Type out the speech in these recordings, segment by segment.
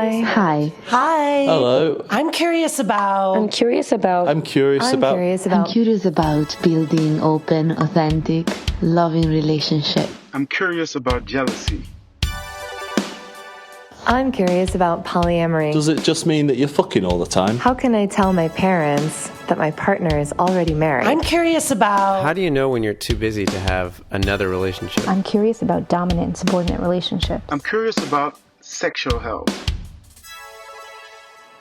Hi. Hi. Hi. Hello. I'm curious about building open, authentic, loving relationship. I'm curious about jealousy. I'm curious about polyamory. Does it just mean that you're fucking all the time? How can I tell my parents that my partner is already married? I'm curious about How do you know when you're too busy to have another relationship? I'm curious about dominant and subordinate relationships. I'm curious about sexual health.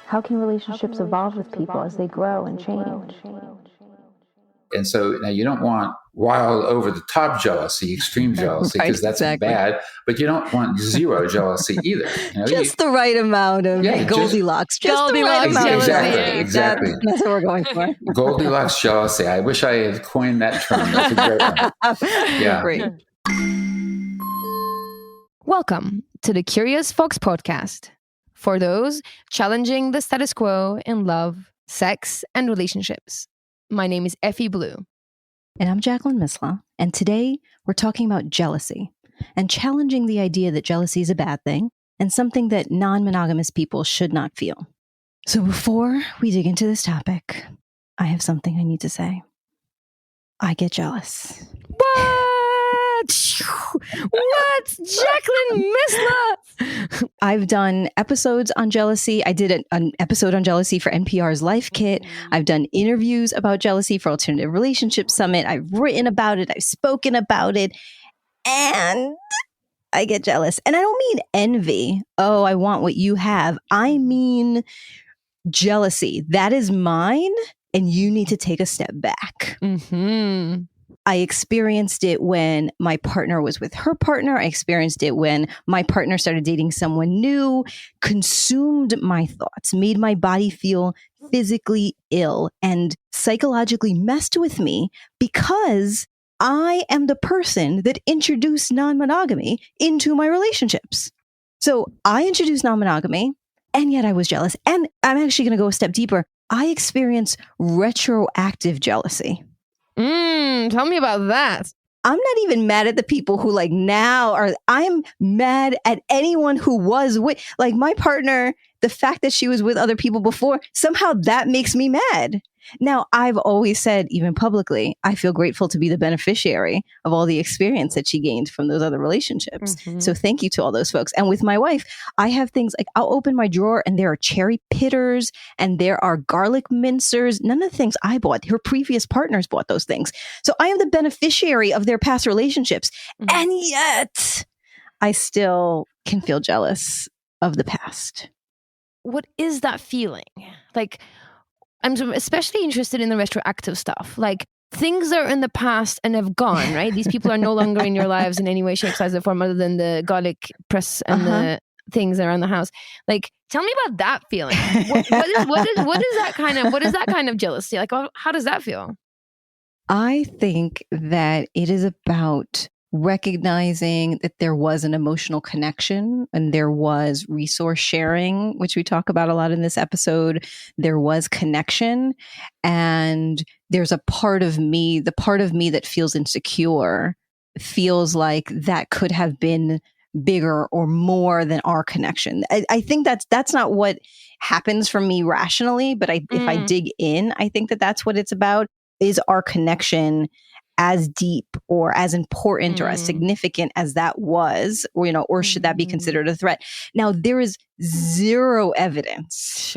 How can relationships evolve with people as they grow and change? And so now you don't want wild, over-the-top jealousy, extreme jealousy, because that's bad. But you don't want zero jealousy either. You know, just the right amount of Goldilocks. Just the right amount of jealousy. Exactly. That's what we're going for. Goldilocks jealousy. I wish I had coined that term. That's a great one. Yeah. Great. Welcome to the Curious Fox podcast. For those challenging the status quo in love, sex, and relationships. My name is Effy Blue. And I'm Jacqueline Misla. And today we're talking about jealousy and challenging the idea that jealousy is a bad thing and something that non-monogamous people should not feel. So before we dig into this topic, I have something I need to say. I get jealous. What? What? Jacqueline Misla! I've done episodes on jealousy. I did an episode on jealousy for NPR's Life Kit. I've done interviews about jealousy for Alternative Relationship Summit. I've written about it. I've spoken about it. And I get jealous. And I don't mean envy. Oh, I want what you have. I mean jealousy. That is mine. And you need to take a step back. Mm-hmm. I experienced it when my partner was with her partner. I experienced it when my partner started dating someone new, consumed my thoughts, made my body feel physically ill, and psychologically messed with me because I am the person that introduced non-monogamy into my relationships. So I introduced non-monogamy, and yet I was jealous. And I'm actually going to go a step deeper. I experienced retroactive jealousy. Tell me about that. I'm not even mad at the people who I'm mad at anyone who was with, like my partner, the fact that she was with other people before, somehow that makes me mad. Now, I've always said, even publicly, I feel grateful to be the beneficiary of all the experience that she gained from those other relationships. Mm-hmm. So thank you to all those folks. And with my wife, I have things like I'll open my drawer and there are cherry pitters and there are garlic mincers. None of the things I bought. Her previous partners bought those things. So I am the beneficiary of their past relationships. Mm-hmm. And yet I still can feel jealous of the past. What is that feeling? Like, I'm especially interested in the retroactive stuff. Like things that are in the past and have gone, right? These people are no longer in your lives in any way, shape, size, or form other than the garlic press and the things around the house. Like, tell me about that feeling. What is that kind of jealousy? Like, how does that feel? I think that it is about recognizing that there was an emotional connection and there was resource sharing, which we talk about a lot in this episode. There was connection, and there's a part of me, the part of me that feels insecure, feels like that could have been bigger or more than our connection. I think that's not what happens for me rationally, but if I dig in, I think that that's what it's about, is our connection as deep or as important or as significant as that was, or should that be considered a threat? Now, there is zero evidence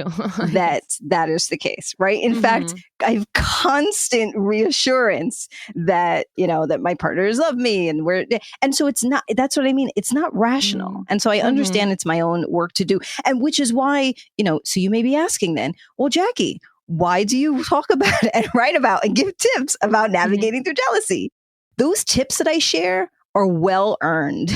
that is the case, right? In fact, I have constant reassurance that, that my partners love me and so it's not, that's what I mean. It's not rational. And so I understand it's my own work to do. And which is why, so you may be asking then, well, Jackie, why do you talk about and write about and give tips about navigating through jealousy? Those tips that I share are well earned.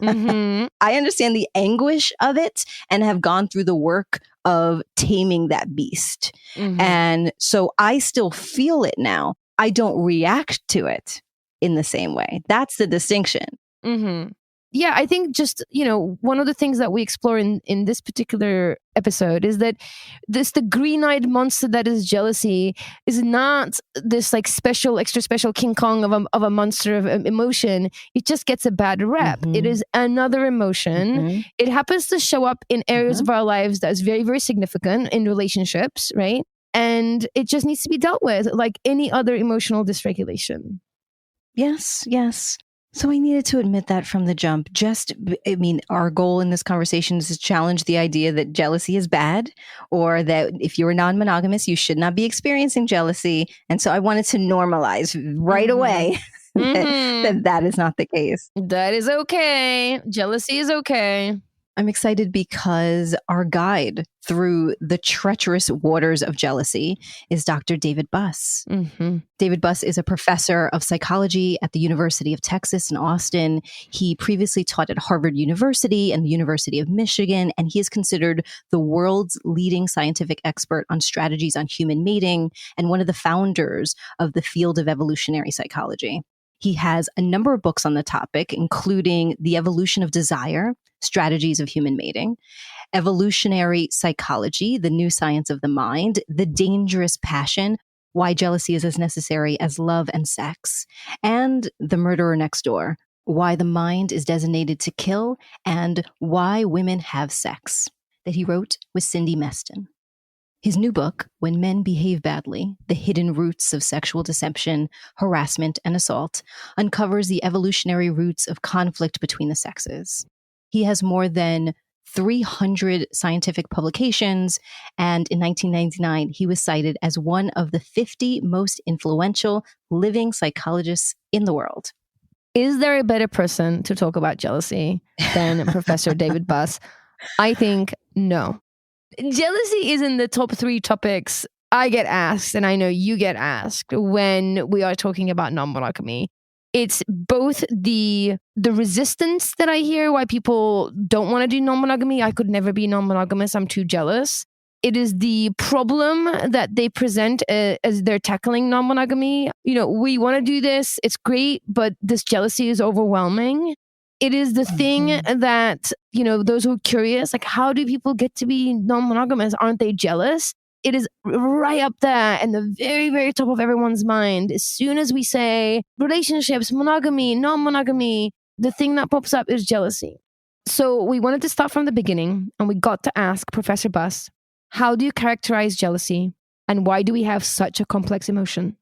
I understand the anguish of it and have gone through the work of taming that beast. And so I still feel it now. I don't react to it in the same way. That's the distinction. Yeah, I think just, one of the things that we explore in this particular episode is that the green-eyed monster that is jealousy is not this like extra special King Kong of a monster of emotion. It just gets a bad rep. It is another emotion. It happens to show up in areas of our lives that's very, very significant in relationships, right? And it just needs to be dealt with like any other emotional dysregulation. Yes. So I needed to admit that from the jump. Our goal in this conversation is to challenge the idea that jealousy is bad, or that if you're non-monogamous, you should not be experiencing jealousy. And so I wanted to normalize right away that is not the case. That is okay. Jealousy is okay. I'm excited because our guide through the treacherous waters of jealousy is Dr. David Buss. David Buss is a professor of psychology at the University of Texas in Austin. He previously taught at Harvard University and the University of Michigan, and he is considered the world's leading scientific expert on strategies on human mating and one of the founders of the field of evolutionary psychology. He has a number of books on the topic, including The Evolution of Desire, Strategies of Human Mating, Evolutionary Psychology, The New Science of the Mind, The Dangerous Passion, Why Jealousy is as Necessary as Love and Sex, and The Murderer Next Door, Why the Mind is Designated to Kill, and Why Women Have Sex, that he wrote with Cindy Meston. His new book, When Men Behave Badly, The Hidden Roots of Sexual Deception, Harassment, and Assault, uncovers the evolutionary roots of conflict between the sexes. He has more than 300 scientific publications, and in 1999, he was cited as one of the 50 most influential living psychologists in the world. Is there a better person to talk about jealousy than Professor David Buss? I think no. Jealousy is in the top 3 topics I get asked, and I know you get asked when we are talking about non-monogamy. It's both the resistance that I hear why people don't want to do non-monogamy. I could never be non-monogamous. I'm too jealous. It is the problem that they present as they're tackling non-monogamy. We want to do this. It's great, but this jealousy is overwhelming. It is the thing that, those who are curious, like, how do people get to be non-monogamous? Aren't they jealous? It is right up there in the very, very top of everyone's mind. As soon as we say relationships, monogamy, non-monogamy, the thing that pops up is jealousy. So we wanted to start from the beginning, and we got to ask Professor Buss, how do you characterize jealousy, and why do we have such a complex emotion?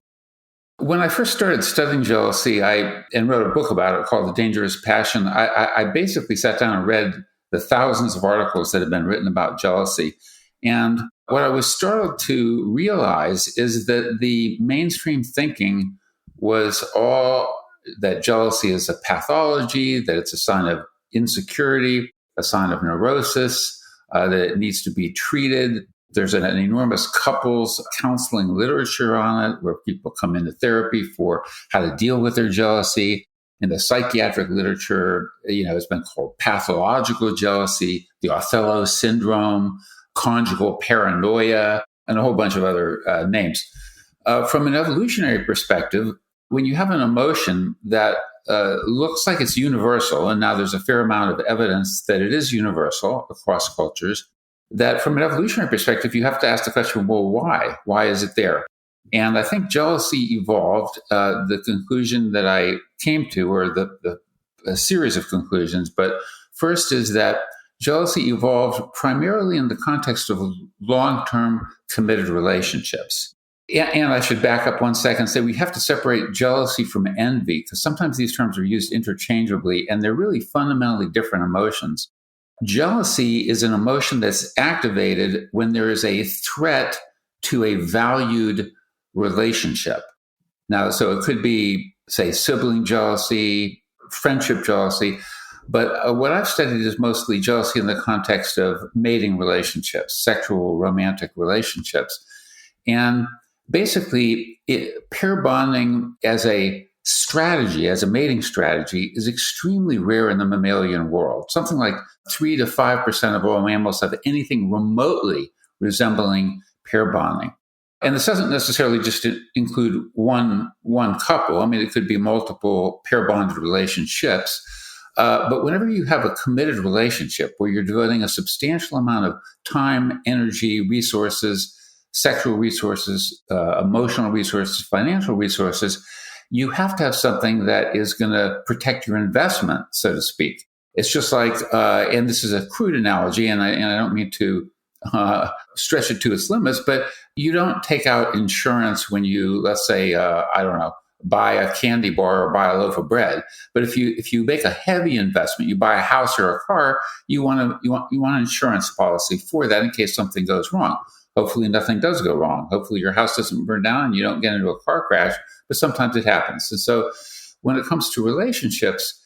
When I first started studying jealousy, and wrote a book about it called The Dangerous Passion. I basically sat down and read the thousands of articles that have been written about jealousy. And what I was startled to realize is that the mainstream thinking was all that jealousy is a pathology, that it's a sign of insecurity, a sign of neurosis, that it needs to be treated. There's an enormous couples counseling literature on it, where people come into therapy for how to deal with their jealousy. In the psychiatric literature, it's been called pathological jealousy, the Othello syndrome, conjugal paranoia, and a whole bunch of other names. From an evolutionary perspective, when you have an emotion that looks like it's universal, and now there's a fair amount of evidence that it is universal across cultures, that from an evolutionary perspective, you have to ask the question, well, why? Why is it there? And I think jealousy evolved. The conclusion that I came to, or a series of conclusions, but first is that jealousy evolved primarily in the context of long-term committed relationships. And I should back up one second and say we have to separate jealousy from envy, because sometimes these terms are used interchangeably, and they're really fundamentally different emotions. Jealousy is an emotion that's activated when there is a threat to a valued relationship. Now, so it could be, say, sibling jealousy, friendship jealousy, but what I've studied is mostly jealousy in the context of mating relationships, sexual romantic relationships. And basically, pair bonding as a strategy, as a mating strategy, is extremely rare in the mammalian world. Something like 3 to 5% of all mammals have anything remotely resembling pair bonding. And this doesn't necessarily just include one couple. I mean, it could be multiple pair bonded relationships. But whenever you have a committed relationship where you're devoting a substantial amount of time, energy, resources, sexual resources, emotional resources, financial resources, you have to have something that is going to protect your investment, so to speak. It's just like, and this is a crude analogy, and I don't mean to stretch it to its limits, but you don't take out insurance when you, let's say, I don't know, buy a candy bar or buy a loaf of bread. But if you make a heavy investment, you buy a house or a car, you want an insurance policy for that in case something goes wrong. Hopefully nothing does go wrong. Hopefully your house doesn't burn down and you don't get into a car crash, but sometimes it happens. And so when it comes to relationships,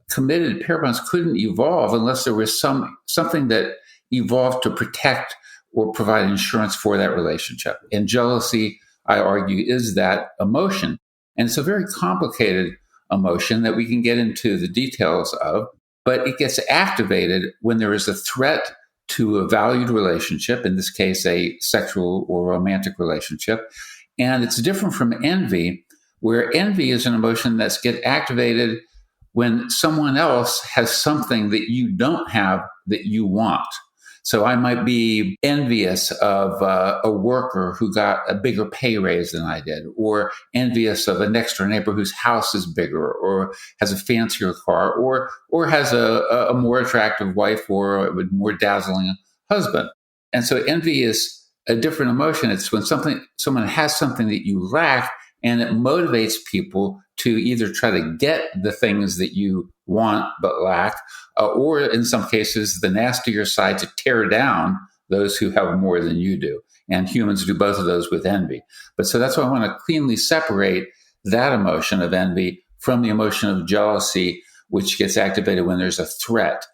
committed pair bonds couldn't evolve unless there was something that evolved to protect or provide insurance for that relationship. And jealousy, I argue, is that emotion. And it's a very complicated emotion that we can get into the details of, but it gets activated when there is a threat to a valued relationship, in this case, a sexual or romantic relationship. And it's different from envy, where envy is an emotion that's get activated when someone else has something that you don't have that you want. So I might be envious of a worker who got a bigger pay raise than I did, or envious of a next door neighbor whose house is bigger, or has a fancier car, or has a more attractive wife, or a more dazzling husband. And so envy is a different emotion. It's when someone has something that you lack, and it motivates people to either try to get the things that you want but lack, or in some cases, the nastier side, to tear down those who have more than you do. And humans do both of those with envy. But so that's why I want to cleanly separate that emotion of envy from the emotion of jealousy, which gets activated when there's a threat.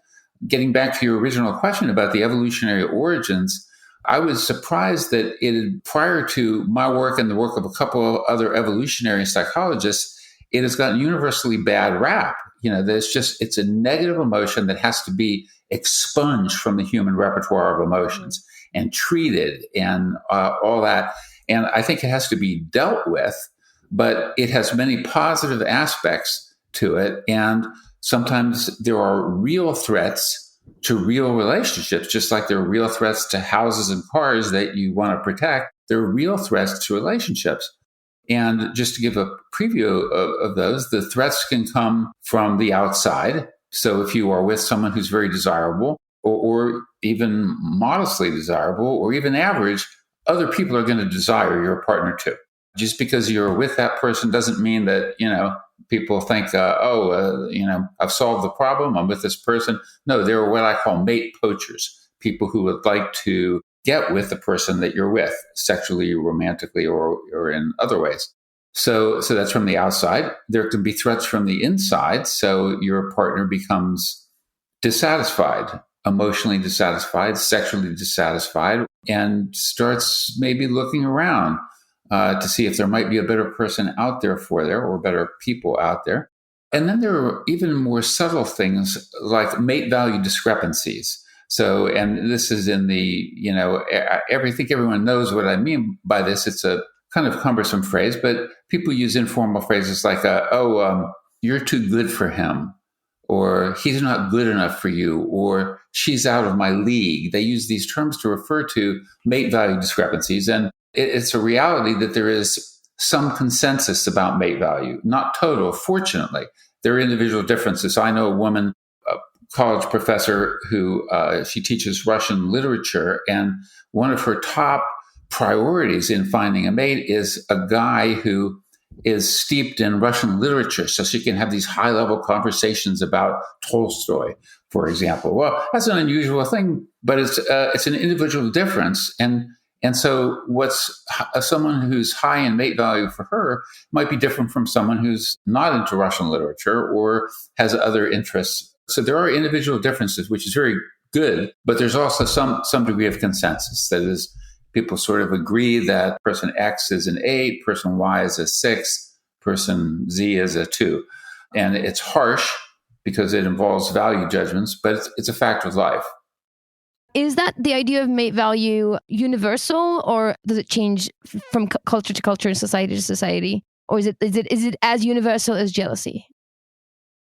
Getting back to your original question about the evolutionary origins, I was surprised that prior to my work and the work of a couple of other evolutionary psychologists, it has gotten universally bad rap. It's a negative emotion that has to be expunged from the human repertoire of emotions and treated and all that. And I think it has to be dealt with, but it has many positive aspects to it. And sometimes there are real threats to real relationships, just like there are real threats to houses and cars that you want to protect. There are real threats to relationships. And just to give a preview of those, the threats can come from the outside. So if you are with someone who's very desirable, or even modestly desirable, or even average, other people are going to desire your partner too. Just because you're with that person doesn't mean that, people think, I've solved the problem, I'm with this person. No, they're what I call mate poachers, people who would like to get with the person that you're with, sexually, romantically, or in other ways. So that's from the outside. There can be threats from the inside. So your partner becomes dissatisfied, emotionally dissatisfied, sexually dissatisfied, and starts maybe looking around to see if there might be a better person out there for there, or better people out there. And then there are even more subtle things like mate value discrepancies. So, and this is in the, I think everyone knows what I mean by this. It's a kind of cumbersome phrase, but people use informal phrases like, you're too good for him, or he's not good enough for you, or she's out of my league. They use these terms to refer to mate value discrepancies. And it's a reality that there is some consensus about mate value, not total, fortunately. There are individual differences. I know a woman, a college professor, who she teaches Russian literature, and one of her top priorities in finding a mate is a guy who is steeped in Russian literature, so she can have these high-level conversations about Tolstoy, for example. Well, that's an unusual thing, but it's an individual difference. And so someone who's high in mate value for her might be different from someone who's not into Russian literature or has other interests. So there are individual differences, which is very good, but there's also some degree of consensus. That is, people sort of agree that person X is an 8, person Y is a 6, person Z is a 2. And it's harsh because it involves value judgments, but it's a fact of life. Is that the idea of mate value universal, or does it change from culture to culture and society to society? Or is it as universal as jealousy?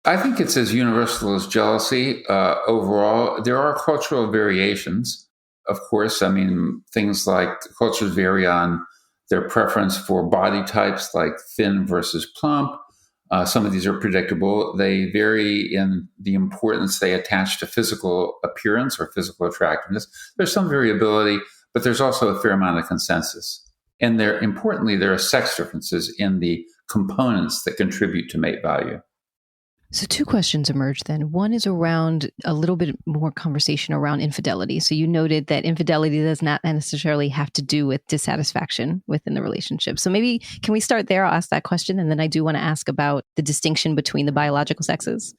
I think it's as universal as jealousy overall. There are cultural variations, of course. I mean, things like cultures vary on their preference for body types, like thin versus plump. Some of these are predictable. They vary in the importance they attach to physical appearance or physical attractiveness. There's some variability, but there's also a fair amount of consensus. And importantly, there are sex differences in the components that contribute to mate value. So two questions emerged then. One is around a little bit more conversation around infidelity. So you noted that infidelity does not necessarily have to do with dissatisfaction within the relationship. So maybe can we start there? I'll ask that question. And then I do want to ask about the distinction between the biological sexes.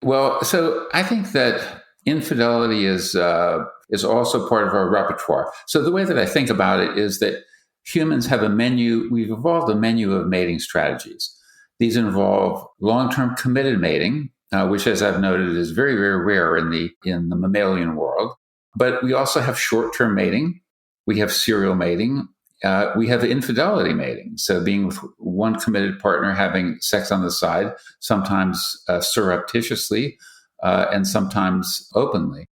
Well, so I think that infidelity is also part of our repertoire. So the way that I think about it is that humans have a menu. We've evolved a menu of mating strategies. These involve long-term committed mating, which, as I've noted, is very, very rare in the mammalian world. But we also have short-term mating. We have serial mating. We have infidelity mating. So being with one committed partner, having sex on the side, sometimes surreptitiously and sometimes openly.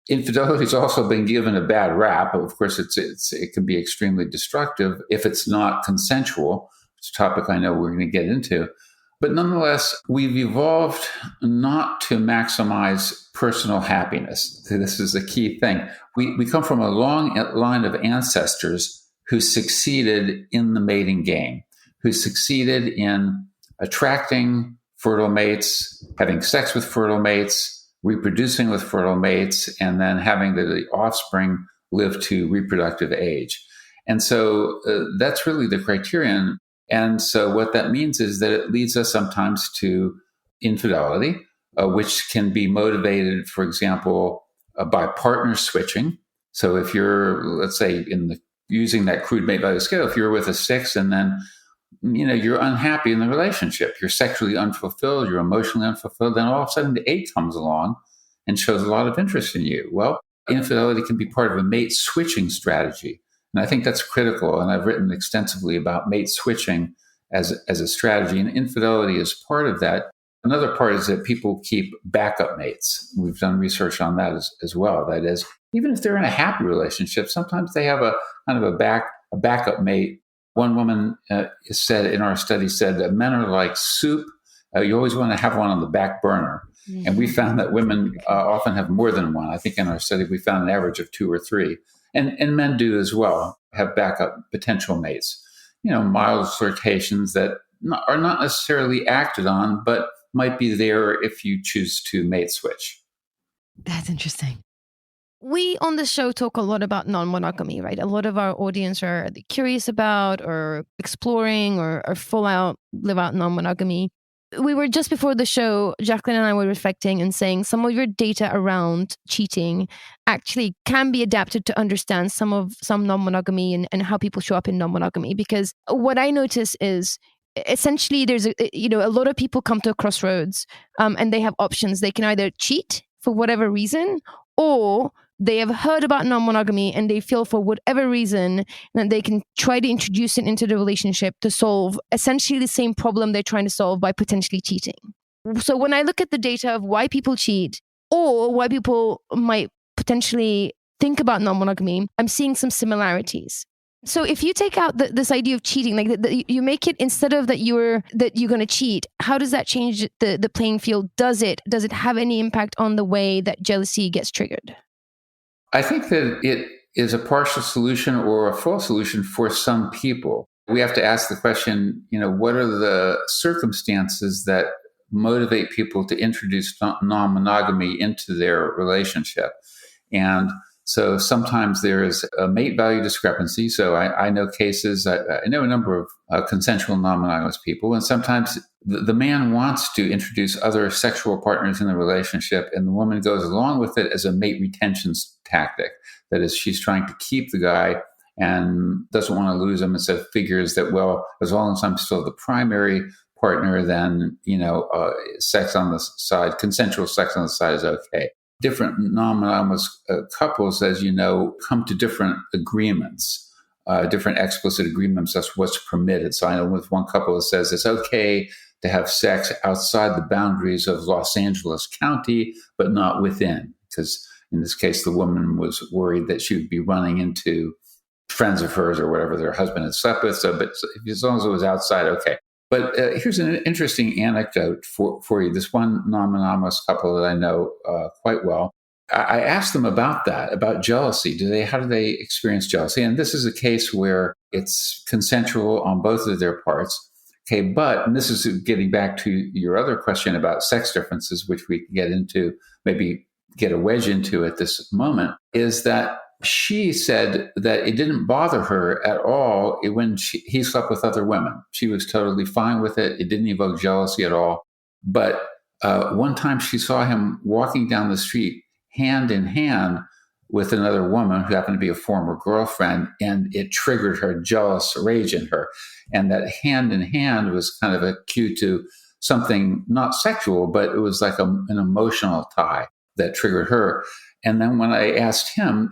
Infidelity has also been given a bad rap. Of course, it can be extremely destructive if it's not consensual. It's a topic I know we're going to get into. But nonetheless, we've evolved not to maximize personal happiness. This is a key thing. We come from a long line of ancestors who succeeded in the mating game, who succeeded in attracting fertile mates, having sex with fertile mates, reproducing with fertile mates, and then having the offspring live to reproductive age. And so that's really the criterion. And so what that means is that it leads us sometimes to infidelity, which can be motivated, for example, by partner switching. So if you're, let's say, using that crude mate value scale, if you're with a 6 and then, you're unhappy in the relationship, you're sexually unfulfilled, you're emotionally unfulfilled, then all of a sudden the 8 comes along and shows a lot of interest in you. Well, infidelity can be part of a mate switching strategy. And I think that's critical. And I've written extensively about mate switching as a strategy. And infidelity is part of that. Another part is that people keep backup mates. We've done research on that as well. That is, even if they're in a happy relationship, sometimes they have a kind of a backup mate. One woman said in our study that men are like soup. You always want to have one on the back burner. Mm-hmm. And we found that women often have more than one. I think in our study, we found an average of 2 or 3. And men do as well, have backup potential mates. Mild flirtations that are not necessarily acted on, but might be there if you choose to mate switch. That's interesting. We on the show talk a lot about non-monogamy, right? A lot of our audience are curious about or exploring or full out live out non-monogamy. We were just before the show, Jacqueline and I were reflecting and saying some of your data around cheating actually can be adapted to understand some non-monogamy and how people show up in non-monogamy. Because what I notice is essentially there's a lot of people come to a crossroads and they have options. They can either cheat for whatever reason, or they have heard about non-monogamy and they feel for whatever reason that they can try to introduce it into the relationship to solve essentially the same problem they're trying to solve by potentially cheating. So when I look at the data of why people cheat or why people might potentially think about non-monogamy, I'm seeing some similarities. So if you take out this idea of cheating, like you make it instead of that you're going to cheat, how does that change the playing field? Does it have any impact on the way that jealousy gets triggered? I think that it is a partial solution or a full solution for some people. We have to ask the question, what are the circumstances that motivate people to introduce non-monogamy into their relationship? And so sometimes there is a mate value discrepancy. So I know cases, I know a number of consensual non-monogamous people, and sometimes the man wants to introduce other sexual partners in the relationship, and the woman goes along with it as a mate retention tactic. That is, she's trying to keep the guy and doesn't want to lose him, and so figures that, well, as long as I'm still the primary partner, then, sex on the side, consensual sex on the side is okay. Different non-monogamous couples, as you know, come to different agreements, different explicit agreements. That's what's permitted. So I know with one couple it says it's okay to have sex outside the boundaries of Los Angeles County, but not within, because in this case, the woman was worried that she would be running into friends of hers or whatever their husband had slept with. So, but as long as it was outside, okay. But here's an interesting anecdote for you. This one non-monogamous couple that I know quite well, I asked them about that, about jealousy. How do they experience jealousy? And this is a case where it's consensual on both of their parts. Okay, but, and this is getting back to your other question about sex differences, which we can get into, maybe get a wedge into at this moment, is that she said that it didn't bother her at all when he slept with other women. She was totally fine with it. It didn't evoke jealousy at all. But one time she saw him walking down the street hand in hand with another woman who happened to be a former girlfriend, and it triggered her jealous rage in her. And that hand in hand was kind of a cue to something not sexual, but it was like an emotional tie that triggered her. And then when I asked him,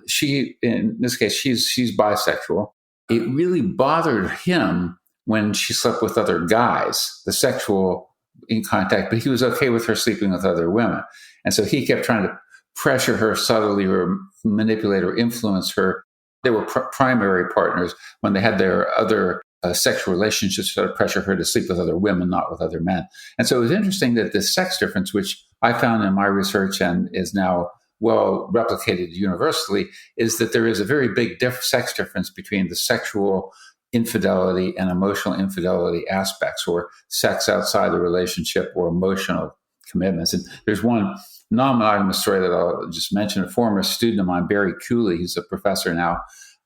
in this case, she's bisexual. It really bothered him when she slept with other guys, the sexual in contact, but he was okay with her sleeping with other women. And so he kept trying to pressure her subtly or manipulate or influence her. They were primary partners. When they had their other sexual relationships, to pressure her to sleep with other women, not with other men. And so it was interesting that this sex difference, which I found in my research and is now well replicated universally, is that there is a very big sex difference between the sexual infidelity and emotional infidelity aspects, or sex outside the relationship, or emotional commitments. And there's one non-monogamous story that I'll just mention. A former student of mine, Barry Cooley, he's a professor now,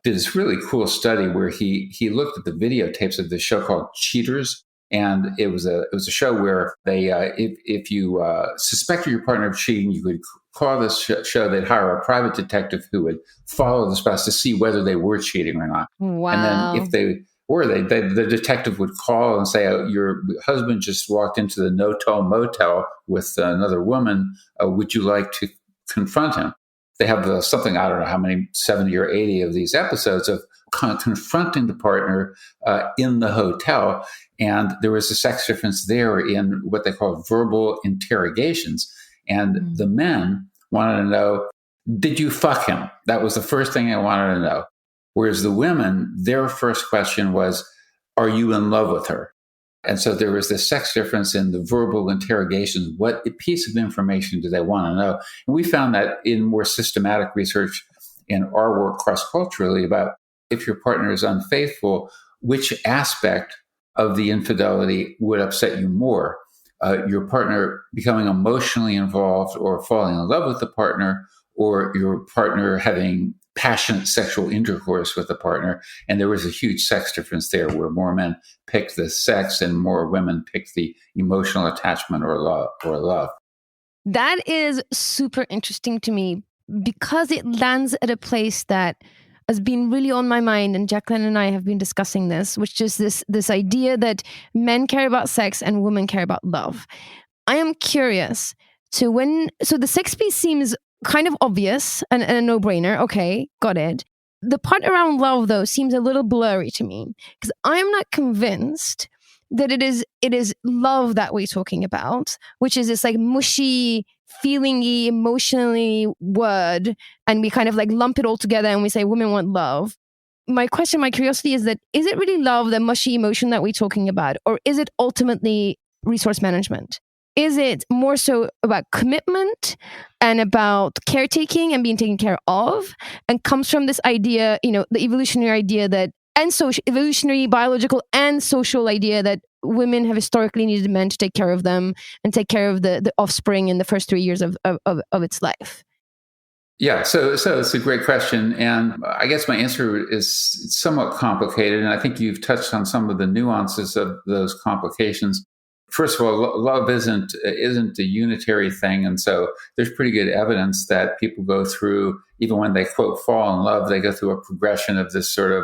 did this really cool study where he looked at the videotapes of this show called Cheaters. And it was a show where they, if you suspected your partner of cheating, you could call this show. They'd hire a private detective who would follow the spouse to see whether they were cheating or not. Wow. And then if they were, the detective would call and say, your husband just walked into the no-tow motel with another woman. Would you like to confront him? They have something, I don't know how many, 70 or 80 of these episodes of confronting the partner in the hotel. And there was a sex difference there in what they call verbal interrogations. And the men wanted to know, did you fuck him? That was the first thing they wanted to know. Whereas the women, their first question was, are you in love with her? And so there was this sex difference in the verbal interrogations. What piece of information do they want to know? And we found that in more systematic research in our work cross-culturally about if your partner is unfaithful, which aspect of the infidelity would upset you more? Your partner becoming emotionally involved or falling in love with the partner, or your partner having passionate sexual intercourse with the partner. And there was a huge sex difference there, where more men picked the sex and more women picked the emotional attachment or love. That is super interesting to me, because it lands at a place that has been really on my mind, and Jacqueline and I have been discussing this, which is this idea that men care about sex and women care about love. I am curious so the sex piece seems kind of obvious and a no-brainer. Okay, got it. The part around love, though, seems a little blurry to me, because I am not convinced that it is love that we're talking about, which is this like mushy, feelingy, emotionally word, and we kind of like lump it all together and we say women want love. My curiosity is that, is it really love, the mushy emotion that we're talking about, or is it ultimately resource management? Is it more so about commitment and about caretaking and being taken care of, and comes from this idea, the evolutionary idea that, and social, evolutionary, biological, and social idea that women have historically needed men to take care of them and take care of the offspring in the first 3 years of its life? Yeah, so it's a great question. And I guess my answer is somewhat complicated. And I think you've touched on some of the nuances of those complications. First of all, love isn't a unitary thing. And so there's pretty good evidence that people go through, even when they, quote, fall in love, they go through a progression of this sort of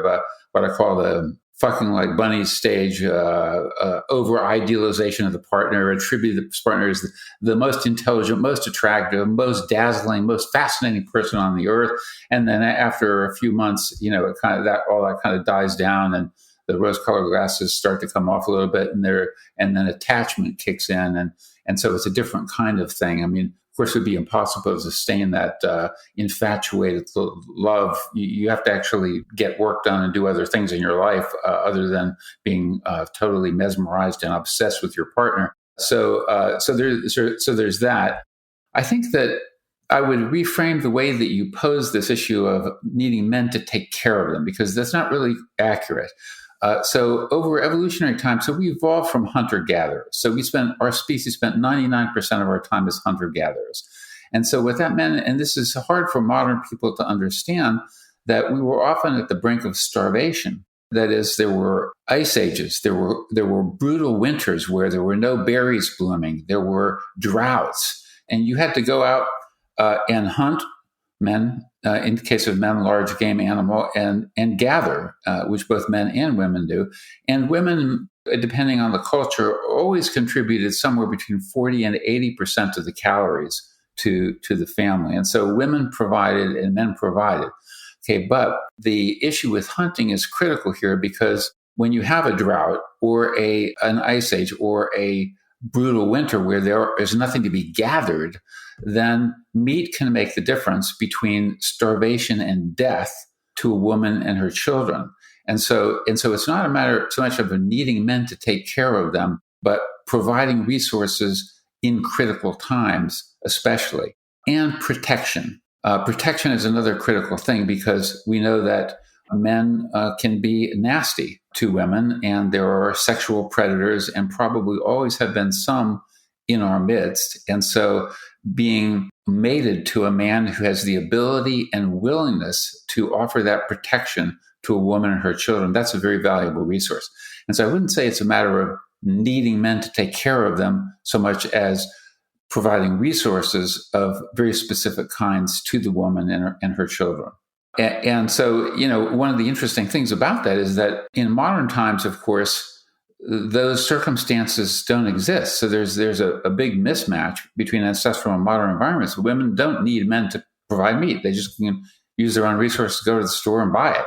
what I call the fucking like bunnies stage, over-idealization of the partner, attribute the partner as the most intelligent, most attractive, most dazzling, most fascinating person on the earth. And then after a few months, all that kind of dies down, and the rose-colored glasses start to come off a little bit, and then attachment kicks in, and so it's a different kind of thing. I mean, of course, it would be impossible to sustain that infatuated love. You have to actually get work done and do other things in your life other than being totally mesmerized and obsessed with your partner. So there's that. I think that I would reframe the way that you pose this issue of needing men to take care of them, because that's not really accurate. So over evolutionary time, so we evolved from hunter-gatherers. So our species spent 99% of our time as hunter-gatherers. And so what that meant, and this is hard for modern people to understand, that we were often at the brink of starvation. That is, there were ice ages, there were brutal winters where there were no berries blooming, there were droughts, and you had to go out and hunt, men, in the case of men, large game animal, and gather, which both men and women do. And women, depending on the culture, always contributed somewhere between 40 and 80% of the calories to the family. And so women provided and men provided. Okay, but the issue with hunting is critical here, because when you have a drought or an ice age or a brutal winter where there is nothing to be gathered, then meat can make the difference between starvation and death to a woman and her children. And so it's not a matter so much of needing men to take care of them, but providing resources in critical times, especially, and protection. Protection is another critical thing, because we know that men can be nasty to women, and there are sexual predators, and probably always have been some in our midst. And so being mated to a man who has the ability and willingness to offer that protection to a woman and her children, that's a very valuable resource. And so I wouldn't say it's a matter of needing men to take care of them so much as providing resources of very specific kinds to the woman and her children. And so, one of the interesting things about that is that in modern times, of course, those circumstances don't exist. So there's a big mismatch between ancestral and modern environments. Women don't need men to provide meat. They just can use their own resources to go to the store and buy it.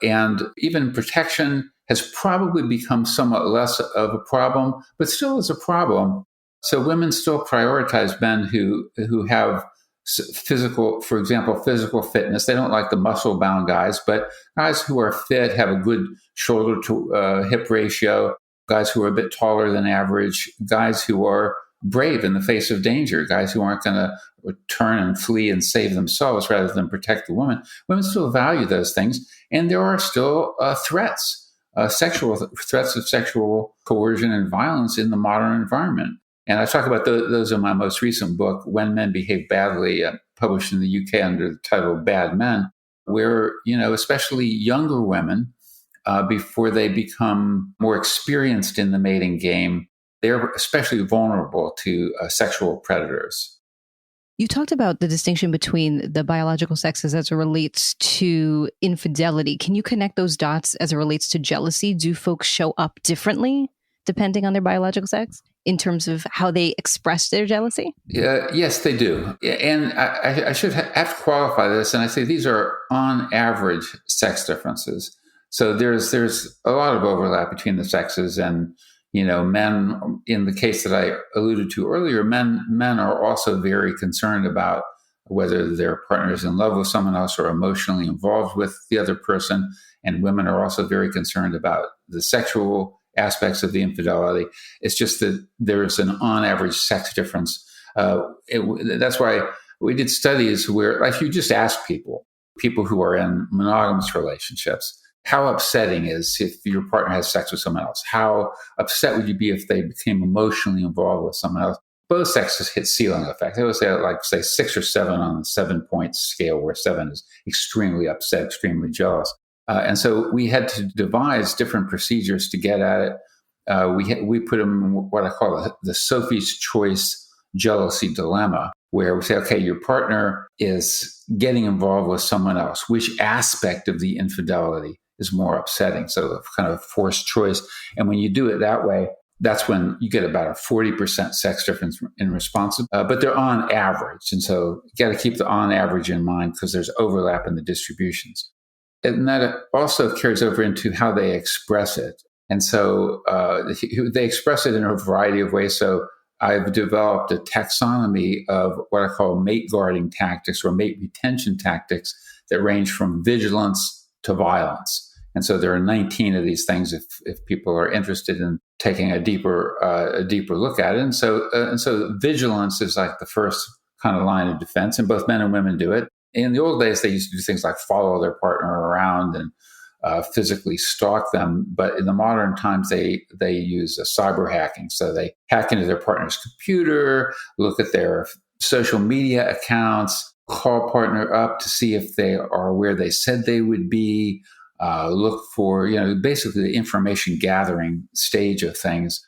And even protection has probably become somewhat less of a problem, but still is a problem. So women still prioritize men who have physical fitness. They don't like the muscle-bound guys, but guys who are fit, have a good shoulder to hip ratio, guys who are a bit taller than average, guys who are brave in the face of danger, guys who aren't going to turn and flee and save themselves rather than protect the woman. Women still value those things, and there are still threats, sexual threats of sexual coercion and violence in the modern environment. And I talk about those in my most recent book, When Men Behave Badly, published in the UK under the title Bad Men, where, especially younger women, before they become more experienced in the mating game, they're especially vulnerable to sexual predators. You talked about the distinction between the biological sexes as it relates to infidelity. Can you connect those dots as it relates to jealousy? Do folks show up differently depending on their biological sex in terms of how they express their jealousy? Yes, they do. And I should have to qualify this. And I say these are on average sex differences. So there's a lot of overlap between the sexes, and men, in the case that I alluded to earlier, men are also very concerned about whether their partner is in love with someone else or emotionally involved with the other person. And women are also very concerned about the sexual aspects of the infidelity. It's just that there's an on average sex difference. That's why we did studies where, like, you just ask people who are in monogamous relationships, how upsetting is if your partner has sex with someone else? How upset would you be if they became emotionally involved with someone else? Both sexes hit ceiling effect. They would say 6 or 7 on the 7-point scale, where 7 is extremely upset, extremely jealous. And so we had to devise different procedures to get at it. We put them in what I call the Sophie's choice jealousy dilemma, where we say, okay, your partner is getting involved with someone else. Which aspect of the infidelity is more upsetting? So kind of forced choice. And when you do it that way, that's when you get about a 40% sex difference in response. But they're on average. And so you got to keep the on average in mind, because there's overlap in the distributions. And that also carries over into how they express it. And so they express it in a variety of ways. So I've developed a taxonomy of what I call mate guarding tactics or mate retention tactics that range from vigilance to violence. And so there are 19 of these things if people are interested in taking a deeper look at it. And so vigilance is like the first kind of line of defense, and both men and women do it. In the old days, they used to do things like follow their partner around and physically stalk them. But in the modern times, they use cyber hacking. So they hack into their partner's computer, look at their social media accounts, call partner up to see if they are where they said they would be, look for, basically the information gathering stage of things.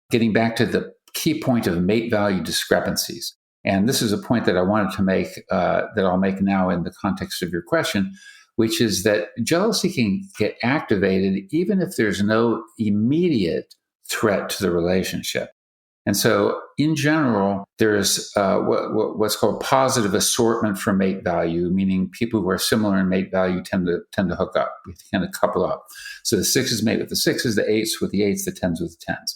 Getting back to the key point of mate value discrepancies. And this is a point that I wanted to make, that I'll make now in the context of your question, which is that jealousy can get activated even if there's no immediate threat to the relationship. And so in general, there's what's called positive assortment for mate value, meaning people who are similar in mate value tend to hook up, tend to couple up. So the 6s mate with the 6s, the 8s with the 8s, the 10s with the 10s.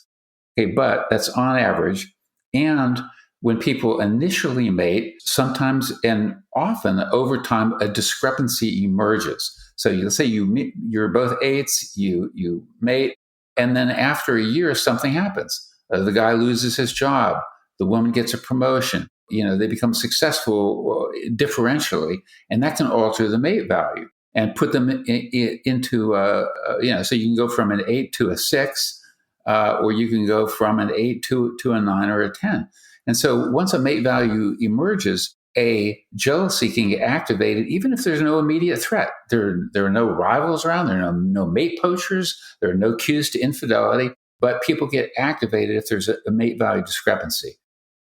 Okay, but that's on average. And when people initially mate, sometimes and often over time, a discrepancy emerges. So let's say you're both 8s, you mate, and then after a year, something happens. The guy loses his job. The woman gets a promotion. They become successful differentially, and that can alter the mate value and put them into, so you can go from an 8 to a 6, or you can go from an 8 to a 9 or a 10. And so once a mate value emerges, a jealousy can get activated, even if there's no immediate threat. There are no rivals around. There are no mate poachers. There are no cues to infidelity. But people get activated if there's a mate value discrepancy.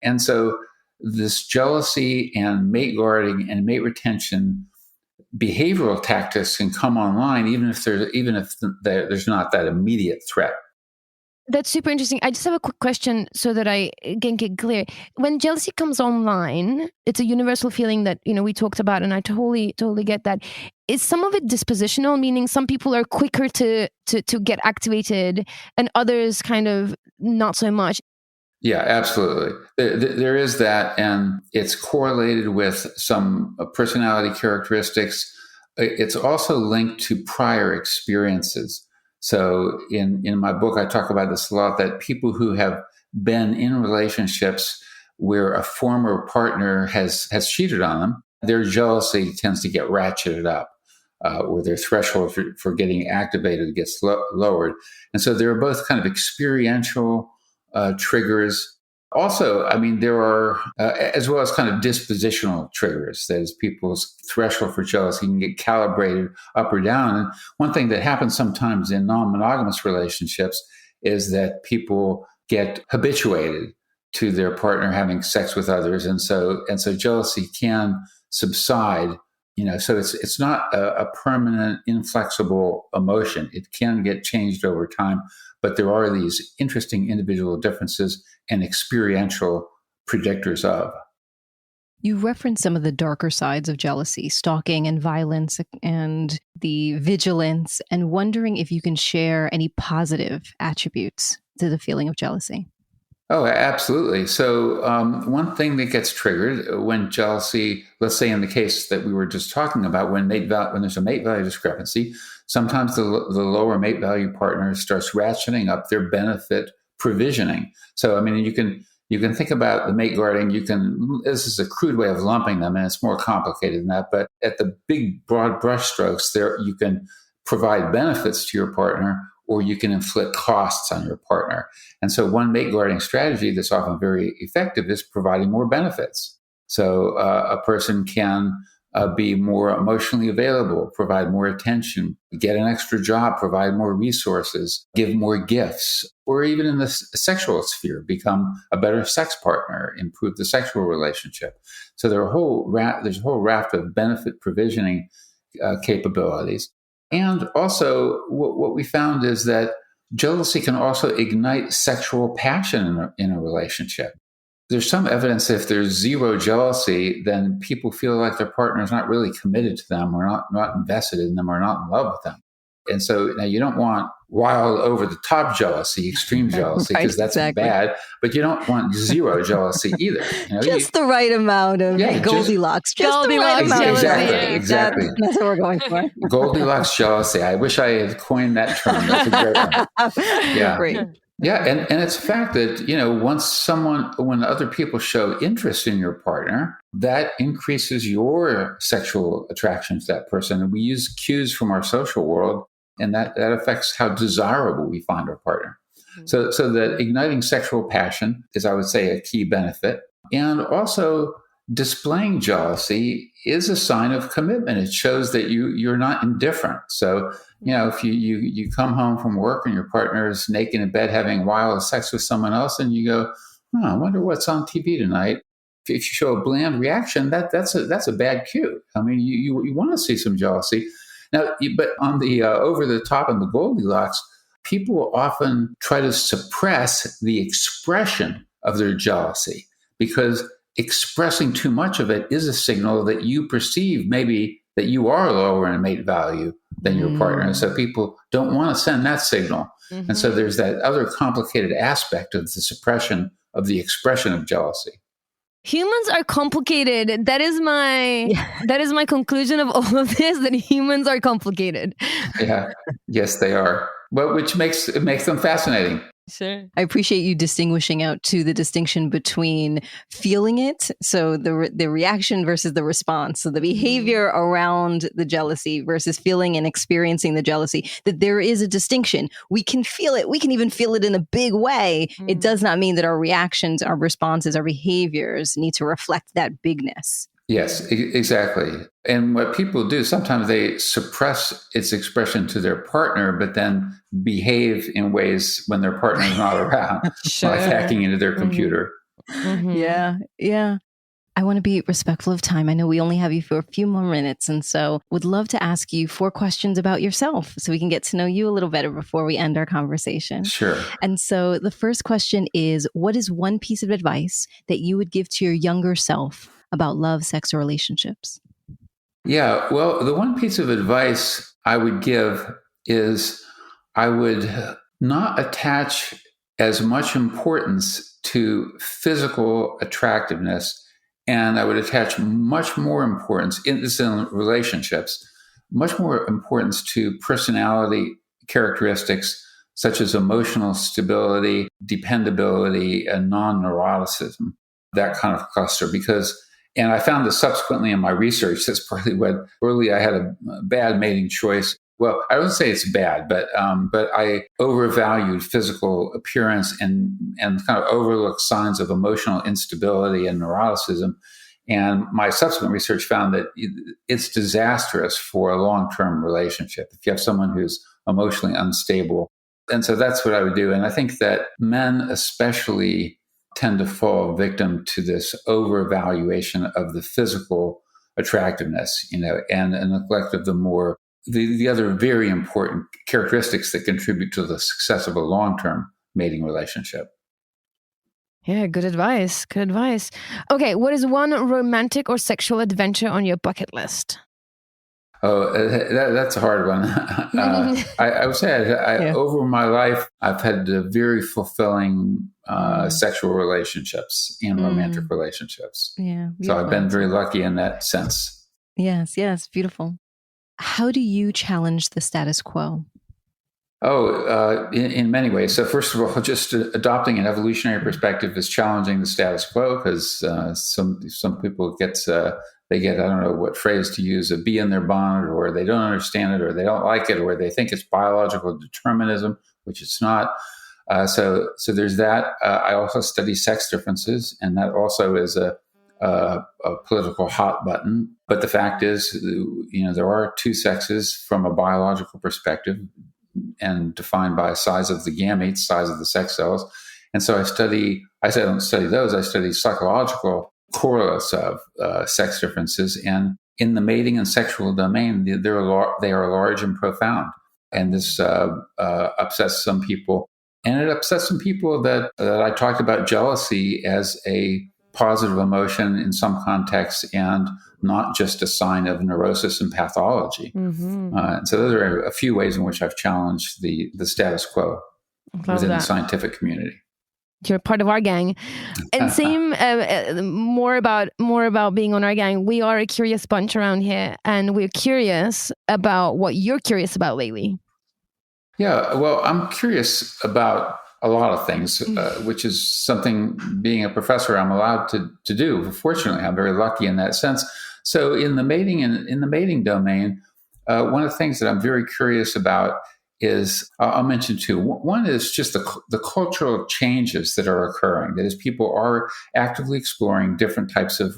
And so this jealousy and mate guarding and mate retention behavioral tactics can come online even if there's not that immediate threat. That's super interesting. I just have a quick question so that I can get clear. When jealousy comes online, it's a universal feeling that, we talked about, and I totally get that. Is some of it dispositional, meaning some people are quicker to get activated and others kind of not so much? Yeah, absolutely. There is that, and it's correlated with some personality characteristics. It's also linked to prior experiences. So in my book, I talk about this a lot, that people who have been in relationships where a former partner has cheated on them, their jealousy tends to get ratcheted up, where their threshold for getting activated gets lowered. And so there are both kind of experiential triggers. Also, there are, as well as kind of dispositional triggers, that is, people's threshold for jealousy can get calibrated up or down. And one thing that happens sometimes in non-monogamous relationships is that people get habituated to their partner having sex with others. And so jealousy can subside, so it's not a permanent, inflexible emotion. It can get changed over time, but there are these interesting individual differences and experiential predictors of. You referenced some of the darker sides of jealousy, stalking and violence and the vigilance, and wondering if you can share any positive attributes to the feeling of jealousy. Oh, absolutely. So one thing that gets triggered when jealousy, let's say in the case that we were just talking about, when there's a mate value discrepancy, sometimes the lower mate value partner starts ratcheting up their benefit provisioning. So, you can think about the mate guarding. This is a crude way of lumping them, and it's more complicated than that. But at the big broad brushstrokes, there you can provide benefits to your partner, or you can inflict costs on your partner. And so one mate guarding strategy that's often very effective is providing more benefits. So a person can be more emotionally available, provide more attention, get an extra job, provide more resources, give more gifts, or even in the sexual sphere, become a better sex partner, improve the sexual relationship. So there's a whole raft of benefit provisioning capabilities. And also, what we found is that jealousy can also ignite sexual passion in a relationship. there's some evidence that if there's zero jealousy, then people feel like their partner is not really committed to them, or not invested in them, or not in love with them. And so now you don't want wild, over the top jealousy, extreme jealousy, because that's bad. But you don't want zero jealousy either. Just the right amount of Goldilocks. Just the right amount. Exactly. That's what we're going for. Goldilocks jealousy. I wish I had coined that term. That's a great one. Yeah. Great. Yeah, and it's a fact that, when other people show interest in your partner, that increases your sexual attraction to that person. And we use cues from our social world, and that affects how desirable we find our partner. So that igniting sexual passion is, I would say, a key benefit. And also displaying jealousy is a sign of commitment. It shows that you're not indifferent. So, if you come home from work and your partner is naked in bed having wild sex with someone else, and you go, I wonder what's on TV tonight. If you show a bland reaction, that's a bad cue. I mean, you want to see some jealousy. Now, but on the over the top and the Goldilocks, people often try to suppress the expression of their jealousy, because expressing too much of it is a signal that you perceive maybe that you are lower in mate value than your partner. And so people don't want to send that signal. Mm-hmm. And so there's that other complicated aspect of the suppression of the expression of jealousy. Humans are complicated. That is my conclusion of all of this, that humans are complicated. Yeah. Yes, they are. Well, which makes them fascinating. Sure. I appreciate you distinguishing out to the distinction between feeling it, so the reaction versus the response, so the behavior around the jealousy versus feeling and experiencing the jealousy, that there is a distinction. We can feel it. We can even feel it in a big way. It does not mean that our reactions, our responses, our behaviors need to reflect that bigness. Yes, exactly. And what people do, sometimes they suppress its expression to their partner, but then behave in ways when their partner is not around, like hacking into their computer. Mm-hmm. Yeah. I want to be respectful of time. I know we only have you for a few more minutes, and so would love to ask you 4 questions about yourself so we can get to know you a little better before we end our conversation. Sure. And so the first question is, what is one piece of advice that you would give to your younger self about love, sex, or relationships? Yeah, well, the one piece of advice I would give is I would not attach as much importance to physical attractiveness, and I would attach much more importance in relationships, much more importance to personality characteristics such as emotional stability, dependability, and non-neuroticism, that kind of cluster. And I found this subsequently in my research. That's partly what early I had a bad mating choice. Well, I wouldn't say it's bad, but I overvalued physical appearance and kind of overlooked signs of emotional instability and neuroticism. And my subsequent research found that it's disastrous for a long-term relationship if you have someone who's emotionally unstable. And so that's what I would do. And I think that men especially tend to fall victim to this overvaluation of the physical attractiveness, and a neglect of the other very important characteristics that contribute to the success of a long-term mating relationship. Yeah, good advice. Good advice. Okay, what is one romantic or sexual adventure on your bucket list? Oh, that's a hard one. I would say over my life, I've had very fulfilling sexual relationships and romantic relationships. Yeah. So I've been very lucky in that sense. Yes, beautiful. How do you challenge the status quo? In many ways. So first of all, just adopting an evolutionary perspective is challenging the status quo, because some people they get, I don't know what phrase to use, a bee in their bonnet, or they don't understand it, or they don't like it, or they think it's biological determinism, which it's not. So there's that. I also study sex differences, and that also is a political hot button. But the fact is, there are 2 sexes from a biological perspective, and defined by size of the gametes, size of the sex cells. And so I don't study those, I study psychological correlates of sex differences. And in the mating and sexual domain, they are large and profound. And this upsets some people. And it upsets some people that I talked about jealousy as a positive emotion in some contexts and not just a sign of neurosis and pathology. So those are a few ways in which I've challenged the status quo within the scientific community. You're part of our gang. And same, more about being on our gang. We are a curious bunch around here, and we're curious about what you're curious about lately. Yeah, well, I'm curious about a lot of things, which is something, being a professor, I'm allowed to do. Fortunately, I'm very lucky in that sense. So in the mating domain, one of the things that I'm very curious about is, I'll mention two. One is just the cultural changes that are occurring. That is, people are actively exploring different types of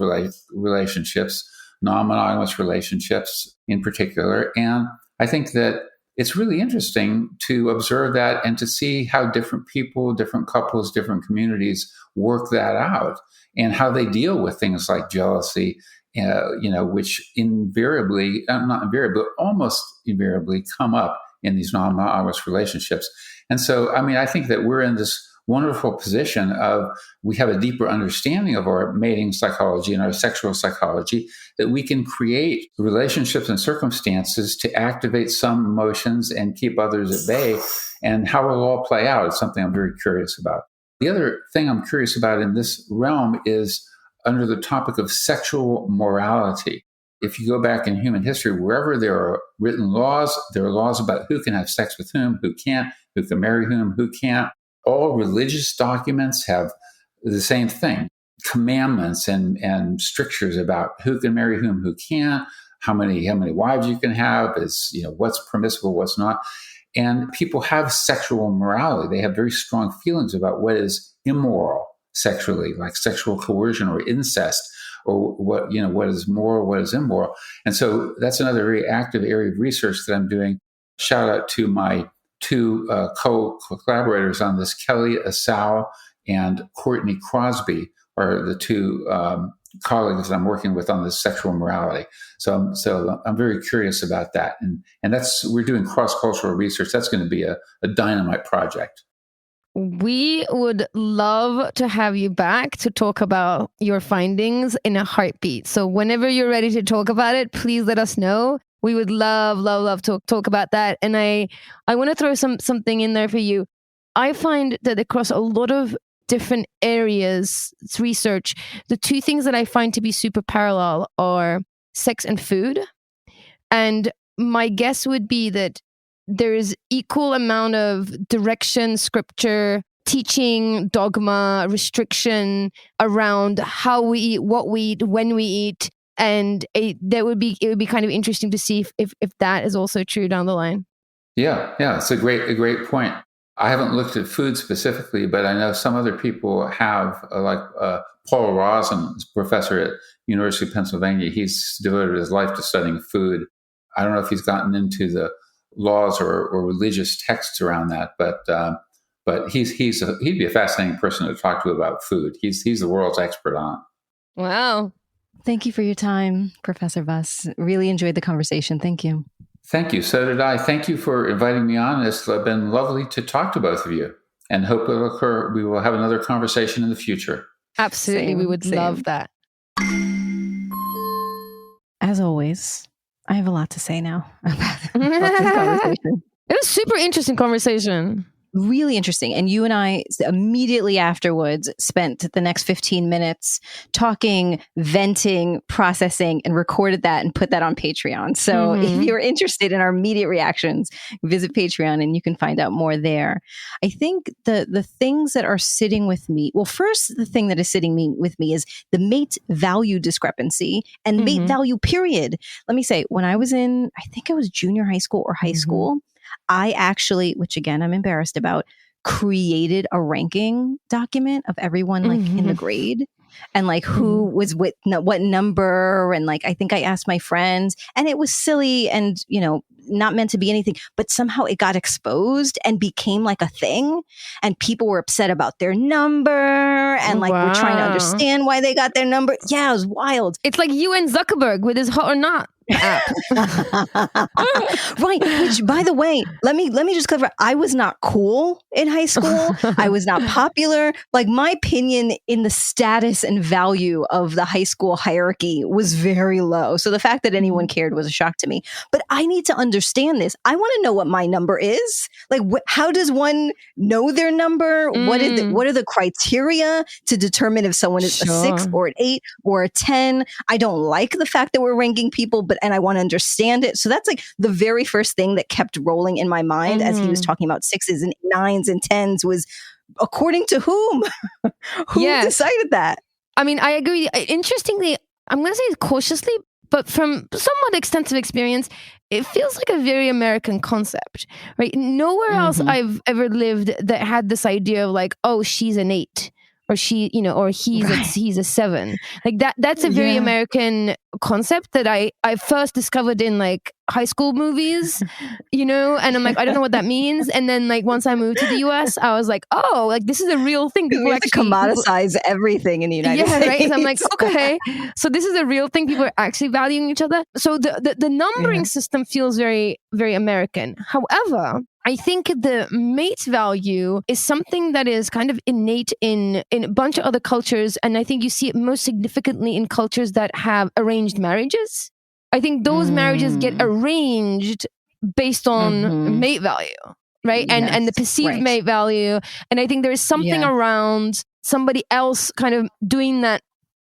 relationships, non-monogamous relationships in particular. And I think that it's really interesting to observe that and to see how different people, different couples, different communities work that out and how they deal with things like jealousy, which invariably, not invariably, but almost invariably come up in these non-monogamous relationships. And so, I think that we're in this wonderful position of, we have a deeper understanding of our mating psychology and our sexual psychology, that we can create relationships and circumstances to activate some emotions and keep others at bay. And how it will all play out is something I'm very curious about. The other thing I'm curious about in this realm is under the topic of sexual morality. If you go back in human history, wherever there are written laws, there are laws about who can have sex with whom, who can't, who can marry whom, who can't. All religious documents have the same thing, commandments and strictures about who can marry whom, who can't, how many wives you can have, is, what's permissible, what's not. And people have sexual morality. They have very strong feelings about what is immoral sexually, like sexual coercion or incest, or what is moral, what is immoral. And so that's another very active area of research that I'm doing. Shout out to my two co-collaborators on this, Kelly Asau and Courtney Crosby, are the two colleagues that I'm working with on this sexual morality. So I'm very curious about that. And we're doing cross-cultural research. That's going to be a dynamite project. We would love to have you back to talk about your findings in a heartbeat. So whenever you're ready to talk about it, please let us know. We would love to talk about that. And I want to throw something in there for you. I find that across a lot of different areas, research, the two things that I find to be super parallel are sex and food. And my guess would be that there is equal amount of direction, scripture, teaching, dogma, restriction around how we eat, what we eat, when we eat. And it would be kind of interesting to see if that is also true down the line. Yeah, it's a great point. I haven't looked at food specifically, but I know some other people have, like Paul Rosen, professor at University of Pennsylvania. He's devoted his life to studying food. I don't know if he's gotten into the laws or religious texts around that, but he'd be a fascinating person to talk to about food. He's the world's expert on it. Wow. Thank you for your time, Professor Buss. Really enjoyed the conversation. Thank you. Thank you. So did I. Thank you for inviting me on. It's been lovely to talk to both of you, and hope we will have another conversation in the future. Absolutely. We would love that. As always, I have a lot to say now about this conversation. It was a super interesting conversation. Really interesting. And you and I immediately afterwards spent the next 15 minutes talking, venting, processing, and recorded that and put that on Patreon. So if you're interested in our immediate reactions, visit Patreon and you can find out more there. I think the things that are sitting with me, well, first, the thing that is sitting with me is the mate value discrepancy and mate value period. Let me say, when I was I think it was junior high school or high school, I actually, which again, I'm embarrassed about, created a ranking document of everyone like in the grade and like who was with what number. And like, I think I asked my friends, and it was silly and, not meant to be anything, but somehow it got exposed and became like a thing. And people were upset about their number and like, we're trying to understand why they got their number. Yeah, it was wild. It's like you and Zuckerberg with his hot or not. app. Right. Which, by the way, let me just clarify. I was not cool in high school. I was not popular. Like, my opinion in the status and value of the high school hierarchy was very low. So the fact that anyone cared was a shock to me. But I need to understand this. I want to know what my number is. Like, how does one know their number? What are the criteria to determine if someone is a 6 or an 8 or a 10? I don't like the fact that we're ranking people, and I want to understand it. So that's like the very first thing that kept rolling in my mind as he was talking about 6s and 9s and 10s was, according to whom? Who decided that? I mean, I agree. Interestingly, I'm going to say cautiously, but from somewhat extensive experience, it feels like a very American concept, right? Nowhere else I've ever lived that had this idea of like, oh, she's an 8. Or she, or he's a 7. Like that's a very American concept that I first discovered in like high school movies, and I'm like, I don't know what that means. And then like once I moved to the US, I was like, oh, like this is a real thing. People actually commoditize everything in the United States. Right. So I'm like, okay, so this is a real thing. People are actually valuing each other. So the numbering system feels very, very American. However, I think the mate value is something that is kind of innate in a bunch of other cultures. And I think you see it most significantly in cultures that have arranged marriages. I think those marriages get arranged based on mate value, right? And the perceived mate value. And I think there is something around somebody else kind of doing that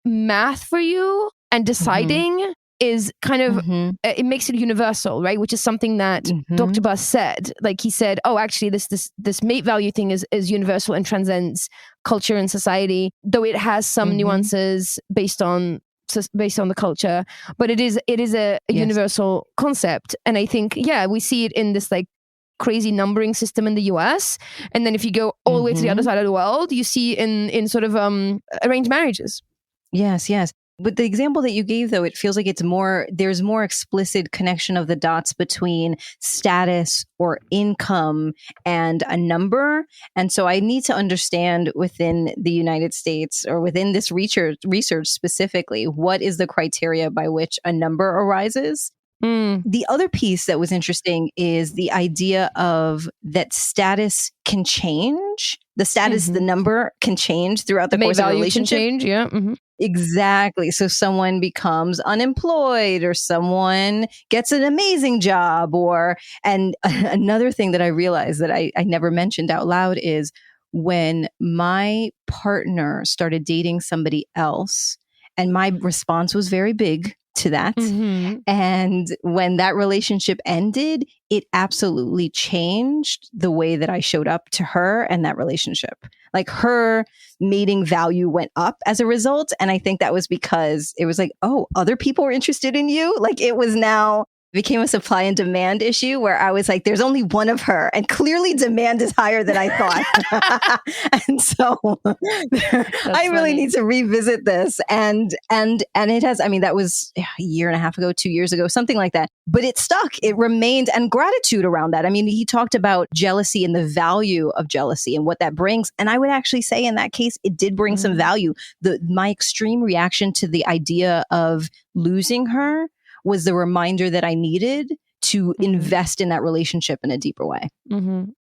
math for you and deciding is kind of, it makes it universal, right? Which is something that Dr. Buss said. Like he said, oh, actually this mate value thing is universal and transcends culture and society, though it has some nuances based on the culture, but it is a universal concept. And I think, we see it in this like crazy numbering system in the US. And then if you go all the way to the other side of the world, you see in sort of arranged marriages. Yes. But the example that you gave, though, it feels like there's more explicit connection of the dots between status or income and a number. And so I need to understand within the United States or within this research specifically, what is the criteria by which a number arises? The other piece that was interesting is the idea of that status can change. The status, the number can change throughout the course of a relationship. Can change, Exactly. So someone becomes unemployed or someone gets an amazing job and another thing that I realized that I never mentioned out loud is when my partner started dating somebody else and my response was very big to that. And when that relationship ended, it absolutely changed the way that I showed up to her and that relationship. Like her mating value went up as a result. And I think that was because it was like, oh, other people were interested in you. Like it became a supply and demand issue where I was like, there's only one of her and clearly demand is higher than I thought. And so I really need to revisit this. And it has, I mean, that was a year and a half ago, 2 years ago, something like that, but it stuck. It remained, and gratitude around that. I mean, he talked about jealousy and the value of jealousy and what that brings. And I would actually say in that case, it did bring some value. My extreme reaction to the idea of losing her was the reminder that I needed to invest in that relationship in a deeper way.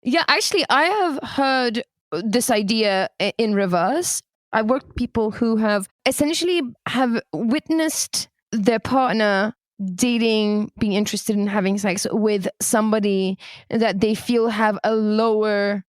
Yeah, actually, I have heard this idea in reverse. I work with people who have essentially witnessed their partner dating, being interested in having sex with somebody that they feel have a lower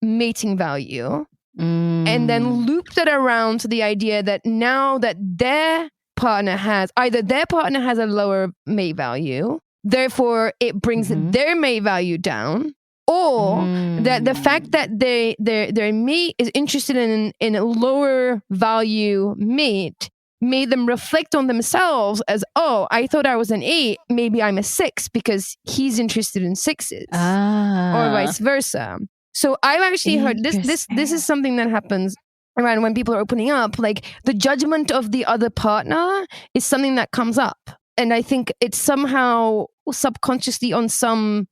mating value, and then loop that around to the idea that now that their partner has a lower mate value, therefore it brings their mate value down, or that the fact that their mate is interested in a lower value mate made them reflect on themselves as, oh, I thought I was an 8, maybe I'm a 6 because he's interested in 6s, or vice versa. So I've actually heard this is something that happens around when people are opening up, like the judgment of the other partner is something that comes up. And I think it's somehow subconsciously on some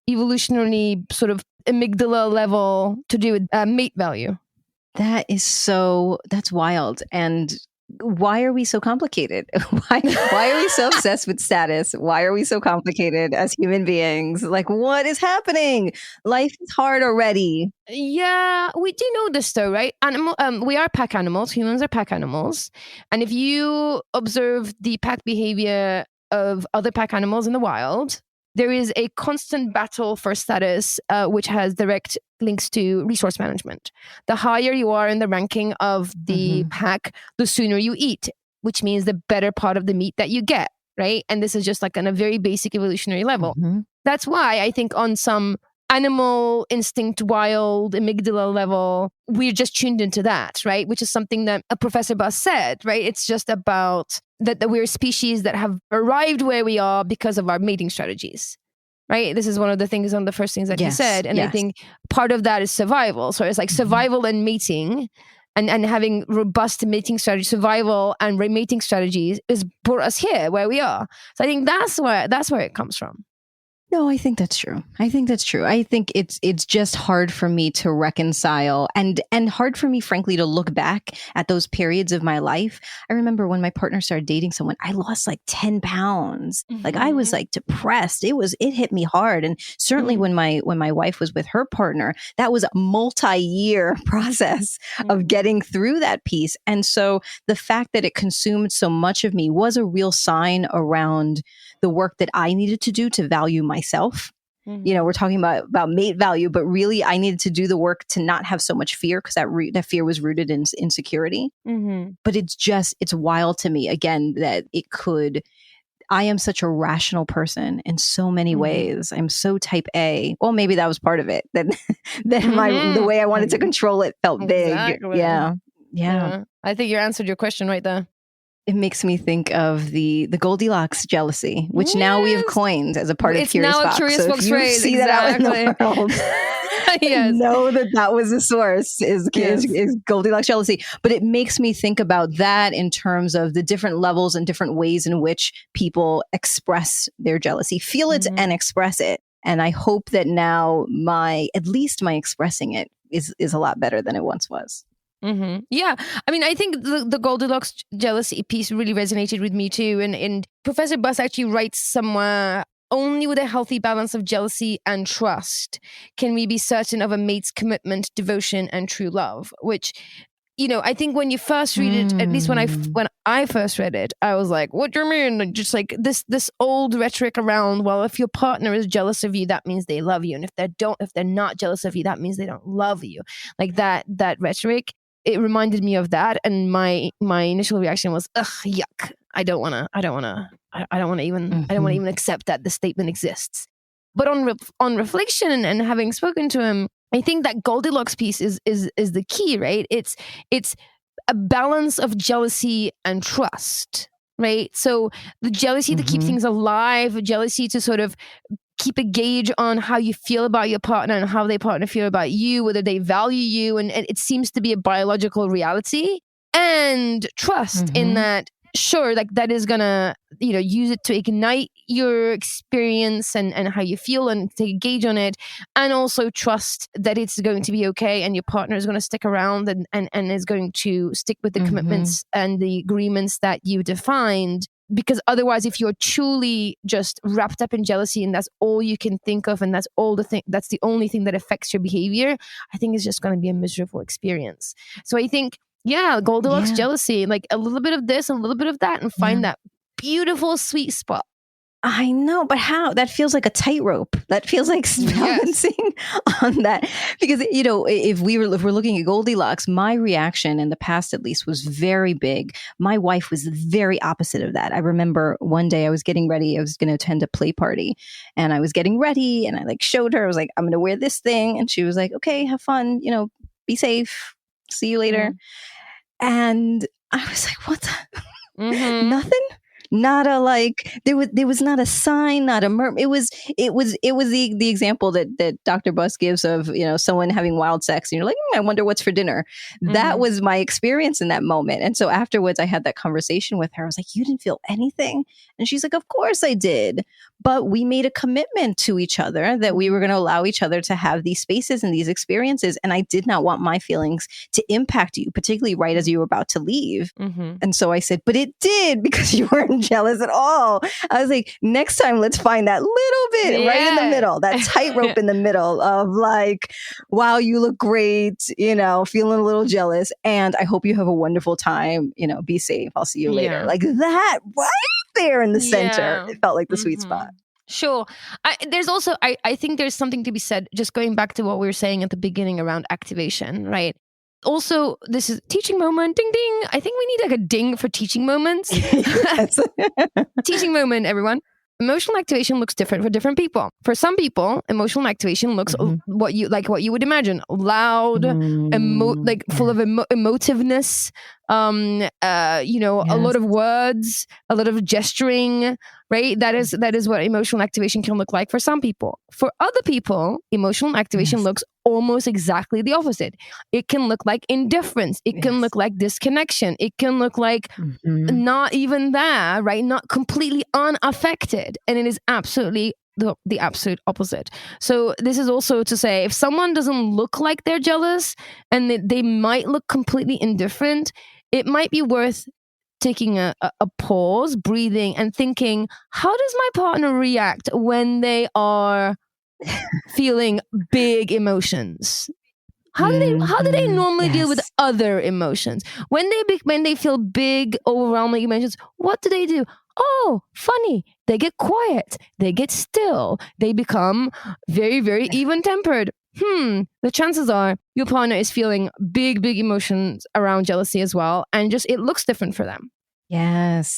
evolutionary sort of amygdala level to do with mate value. That's wild. And why are we so complicated? Why are we so obsessed with status? Why are we so complicated as human beings? Like, what is happening? Life is hard already. Yeah, we do know this though, right? We are pack animals. Humans are pack animals. And if you observe the pack behavior of other pack animals in the wild, there is a constant battle for status, which has direct links to resource management. The higher you are in the ranking of the pack, the sooner you eat, which means the better part of the meat that you get, right? And this is just like on a very basic evolutionary level. That's why I think on some animal instinct, wild amygdala level, we're just tuned into that, right? Which is something that Professor Buss said, right? It's just about that we're a species that have arrived where we are because of our mating strategies, right? This is one of the things, one of the first things that he said. And I think part of that is survival. So it's like survival and mating and having robust mating strategy, survival and mating strategies is brought us here where we are. So I think that's where it comes from. No, I think that's true. I think it's just hard for me to reconcile and hard for me, frankly, to look back at those periods of my life. I remember when my partner started dating someone, I lost like 10 pounds. Like I was like depressed. It hit me hard. And certainly when my wife was with her partner, that was a multi-year process of getting through that piece. And so the fact that it consumed so much of me was a real sign around the work that I needed to do to value myself. You know, we're talking about mate value, but really I needed to do the work to not have so much fear because that fear was rooted in insecurity. But it's wild to me, again, that I am such a rational person in so many ways. I'm so type A. Well, maybe that was part of it. That the way I wanted to control it felt big. Yeah. I think you answered your question right there. It makes me think of the Goldilocks jealousy, which now we have coined as a part of Curious Fox. It's now a Curious Fox phrase. See that out in the world. Know that was the source is Goldilocks jealousy. But it makes me think about that in terms of the different levels and different ways in which people express their jealousy, feel it and express it. And I hope that now at least my expressing it is a lot better than it once was. Yeah. I mean, I think the Goldilocks jealousy piece really resonated with me too. And Professor Buss actually writes somewhere, only with a healthy balance of jealousy and trust can we be certain of a mate's commitment, devotion, and true love, which, you know, I think when you first read it, at least when I first read it, I was like, what do you mean? Just like this old rhetoric around, well, if your partner is jealous of you, that means they love you. And if they're not jealous of you, that means they don't love you. Like that rhetoric. It reminded me of that, and my initial reaction was, ugh, yuck. I don't want to even accept that the statement exists. But on reflection and having spoken to him, I think that Goldilocks piece is the key, right? It's a balance of jealousy and trust, right? So the jealousy to keep things alive, jealousy to sort of keep a gauge on how you feel about your partner and how their partner feel about you, whether they value you. And it seems to be a biological reality, and trust in that, sure, like that is gonna, you know, use it to ignite your experience and how you feel and take a gauge on it. And also trust that it's going to be okay and your partner is going to stick around and is going to stick with the commitments and the agreements that you defined. Because otherwise, if you're truly just wrapped up in jealousy and that's all you can think of and that's the only thing that affects your behavior, I think it's just going to be a miserable experience. So I think, Goldilocks jealousy, like a little bit of this, a little bit of that, and find that beautiful sweet spot. I know, but how? That feels like a tightrope. That feels like balancing on that. Because, you know, if we're looking at Goldilocks, my reaction in the past, at least, was very big. My wife was the very opposite of that. I remember one day I was getting ready. I was going to attend a play party and I was getting ready and I showed her, I was like, I'm going to wear this thing. And she was like, okay, have fun, you know, be safe. See you later. And I was like, what the? Nothing? Not a there was not a sign, not a murmur. It was the example that Dr. Buss gives of, you know, someone having wild sex and you're like, I wonder what's for dinner. That was my experience in that moment. And so afterwards I had that conversation with her. I was like, you didn't feel anything? And she's like, of course I did. But we made a commitment to each other that we were going to allow each other to have these spaces and these experiences. And I did not want my feelings to impact you, particularly right as you were about to leave. Mm-hmm. And so I said, but it did, because you weren't jealous at all. I was like, next time, let's find that little bit right in the middle, that tightrope in the middle of like, wow, you look great, you know, feeling a little jealous. And I hope you have a wonderful time. You know, be safe. I'll see you later. Yeah. Like that right there in the center. Yeah. It felt like the sweet spot. Sure. There's also, I think there's something to be said, just going back to what we were saying at the beginning around activation, right? Also, this is teaching moment, ding, ding. I think we need like a ding for teaching moments. Yes. Teaching moment, everyone. Emotional activation looks different for different people. For some people, emotional activation looks what you would imagine, loud, full of emotiveness, a lot of words, a lot of gesturing, right? That is what emotional activation can look like for some people. For other people, emotional activation looks almost exactly the opposite. It can look like indifference. It can look like disconnection. It can look like not even there, right? Not completely unaffected. And it is absolutely the absolute opposite. So this is also to say, if someone doesn't look like they're jealous and they might look completely indifferent, it might be worth taking a pause, breathing, and thinking, how does my partner react when they are feeling big emotions? How do they normally deal with other emotions? When they feel big, overwhelming emotions, what do? Oh, funny. They get quiet. They get still. They become very, very even-tempered. The chances are your partner is feeling big, big emotions around jealousy as well. And just, it looks different for them. Yes,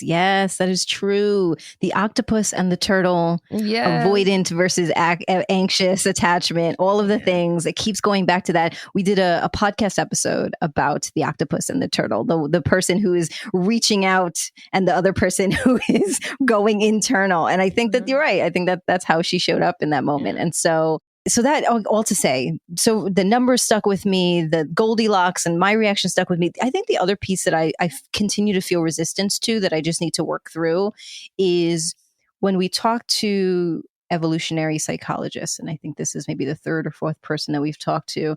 that is true. The octopus and the turtle, avoidant versus anxious attachment, all of the things. It keeps going back to that. We did a podcast episode about the octopus and the turtle, the person who is reaching out and the other person who is going internal. And I think that you're right. I think that that's how she showed up in that moment. And so that all to say, so the numbers stuck with me, the Goldilocks and my reaction stuck with me. I think the other piece that I continue to feel resistance to, that I just need to work through, is when we talk to evolutionary psychologists, and I think this is maybe the third or fourth person that we've talked to,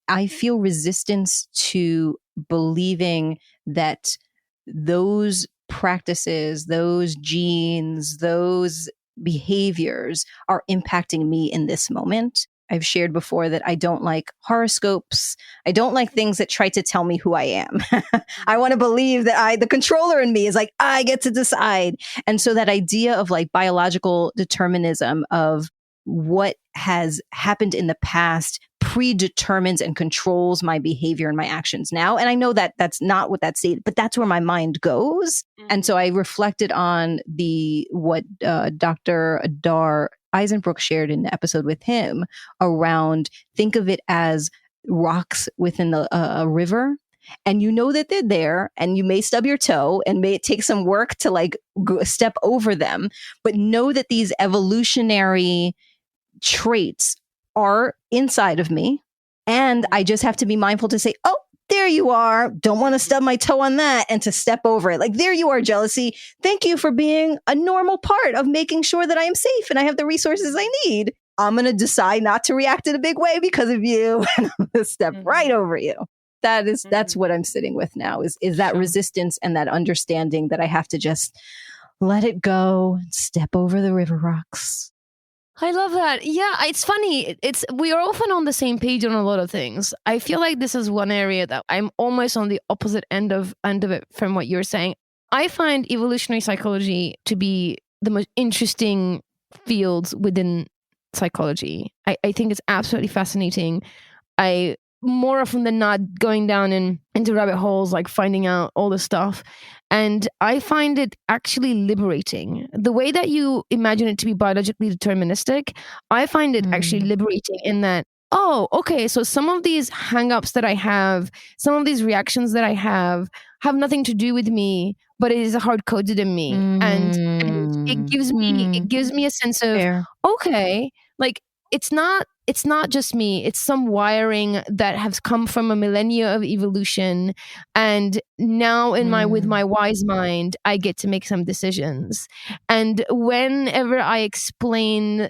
I feel resistance to believing that those practices, those genes, those behaviors are impacting me in this moment. I've shared before that I don't like horoscopes. I don't like things that try to tell me who I am. I want to believe that the controller in me is like, I get to decide. And so that idea of like biological determinism of what has happened in the past predetermines and controls my behavior and my actions now. And I know that that's not what that stated, but that's where my mind goes. And so I reflected on what Dr. Adar Eisenbrook shared in the episode with him around, think of it as rocks within a river. And you know that they're there, and you may stub your toe and may take some work to like step over them, but know that these evolutionary traits are inside of me. And I just have to be mindful to say, oh, there you are. Don't want to stub my toe on that, and to step over it. Like, there you are, jealousy. Thank you for being a normal part of making sure that I am safe and I have the resources I need. I'm going to decide not to react in a big way because of you. And I'm going to step right over you. That's what I'm sitting with now is that resistance and that understanding that I have to just let it go and step over the river rocks. I love that. Yeah, it's funny. We are often on the same page on a lot of things. I feel like this is one area that I'm almost on the opposite end of it from what you're saying. I find evolutionary psychology to be the most interesting fields within psychology. I think it's absolutely fascinating. I more often than not going down into rabbit holes, like finding out all this stuff. And I find it actually liberating. The way that you imagine it to be biologically deterministic, I find it actually liberating in that, oh, okay, so some of these hang-ups that I have, some of these reactions that I have nothing to do with me, but it is hard-coded in me. And it gives me a sense of, okay, like, it's not just me. It's some wiring that has come from a millennia of evolution. And now with my wise mind, I get to make some decisions. And whenever I explain,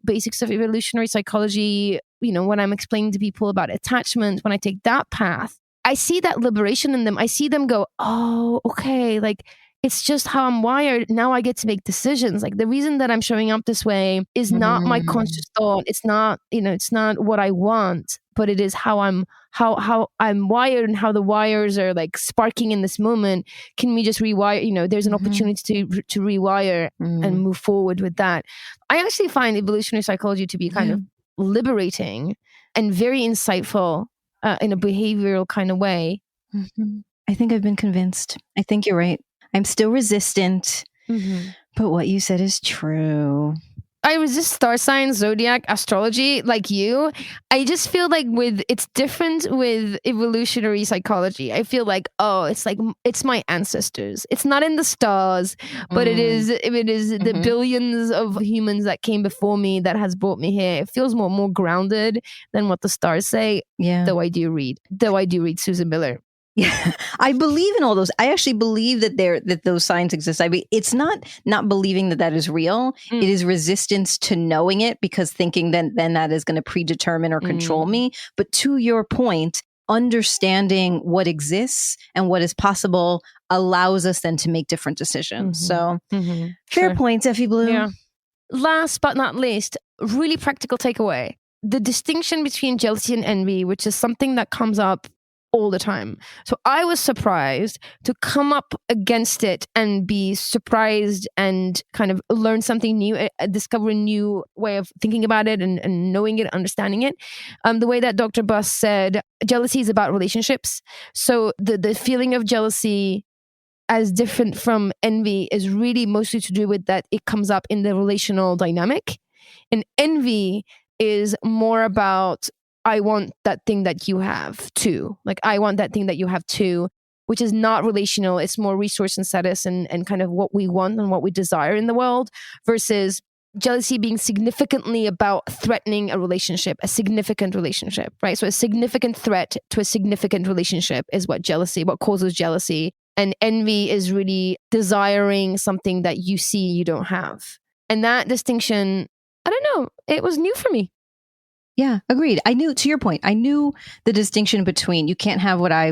basics of evolutionary psychology, when I'm explaining to people about attachment, when I take that path, I see that liberation in them. I see them go, oh, okay, like, it's just how I'm wired. Now I get to make decisions. Like, the reason that I'm showing up this way is not my conscious thought. It's not, it's not what I want, but it is how I'm wired, and how the wires are like sparking in this moment. Can we just rewire? There's an opportunity to rewire and move forward with that. I actually find evolutionary psychology to be kind of liberating and very insightful in a behavioral kind of way. I think I've been convinced. I think you're right. I'm still resistant, but what you said is true. I resist star signs, zodiac, astrology, like you. I just feel like it's different with evolutionary psychology. I feel like, it's my ancestors. It's not in the stars, but it is the billions of humans that came before me that has brought me here. It feels more grounded than what the stars say. Yeah. Though I do read Susan Miller. Yeah, I believe in all those. I actually believe that those signs exist. I mean, it's not believing that is real. It is resistance to knowing it, because thinking then that is going to predetermine or control me. But to your point, understanding what exists and what is possible allows us then to make different decisions. So fair points, Effy Blue. Yeah. Last but not least, really practical takeaway: the distinction between jealousy and envy, which is something that comes up all the time. So I was surprised to come up against it and be surprised and kind of learn something new, discover a new way of thinking about it and knowing it, understanding it. The way that Dr. Buss said, jealousy is about relationships. So the feeling of jealousy as different from envy is really mostly to do with that it comes up in the relational dynamic. And envy is more about, I want that thing that you have too. Like, I want that thing that you have too, which is not relational. It's more resource and status and kind of what we want and what we desire in the world, versus jealousy being significantly about threatening a significant relationship, right? So a significant threat to a significant relationship is what causes jealousy. And envy is really desiring something that you see you don't have. And that distinction, I don't know, it was new for me. Yeah, agreed. To your point, I knew the distinction between you can't have what I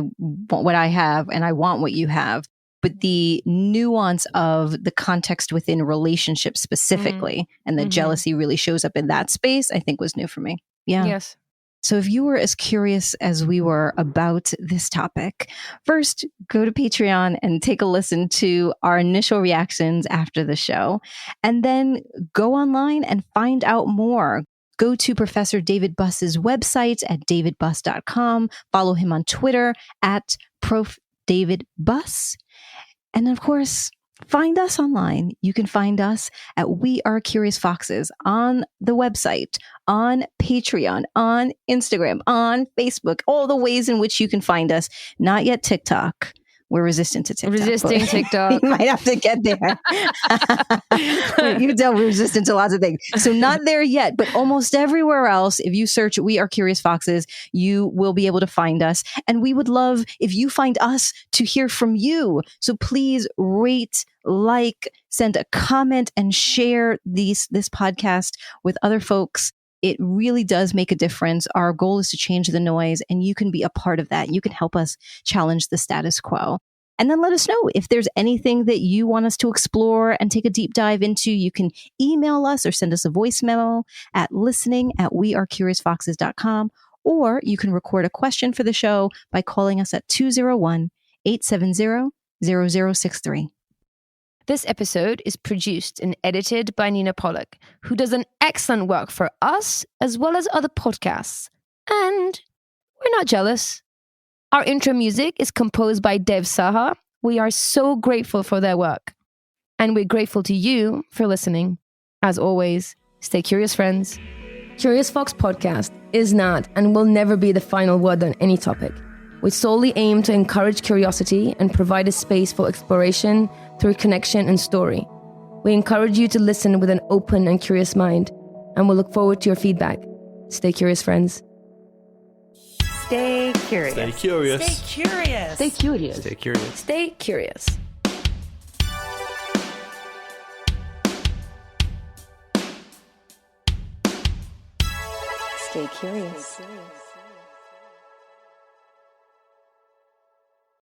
have and I want what you have, but the nuance of the context within relationships specifically and that jealousy really shows up in that space, I think was new for me. Yeah. Yes. So if you were as curious as we were about this topic, first go to Patreon and take a listen to our initial reactions after the show, and then go online and find out more. Go to Professor David Buss's website at davidbuss.com. Follow him on Twitter at Prof David Buss. And of course, find us online. You can find us at We Are Curious Foxes on the website, on Patreon, on Instagram, on Facebook, all the ways in which you can find us. Not yet TikTok. We're resistant to TikTok. Resisting TikTok. You might have to get there. You can tell we're resistant to lots of things. So not there yet, but almost everywhere else, if you search We Are Curious Foxes, you will be able to find us. And we would love, if you find us, to hear from you. So please rate, send a comment, and share this podcast with other folks. It really does make a difference. Our goal is to change the noise, and you can be a part of that. You can help us challenge the status quo. And then let us know if there's anything that you want us to explore and take a deep dive into. You can email us or send us a voice memo at listening@wearecuriousfoxes.com, or you can record a question for the show by calling us at 201-870-0063. This episode is produced and edited by Nina Pollock, who does an excellent work for us as well as other podcasts. And we're not jealous. Our intro music is composed by Dev Saha. We are so grateful for their work. And we're grateful to you for listening. As always, stay curious, friends. Curious Fox Podcast is not and will never be the final word on any topic. We solely aim to encourage curiosity and provide a space for exploration through connection and story. We encourage you to listen with an open and curious mind. And we'll look forward to your feedback. Stay curious, friends. Stay curious. Stay curious. Stay curious. Stay curious. Stay curious. Stay curious. Stay curious.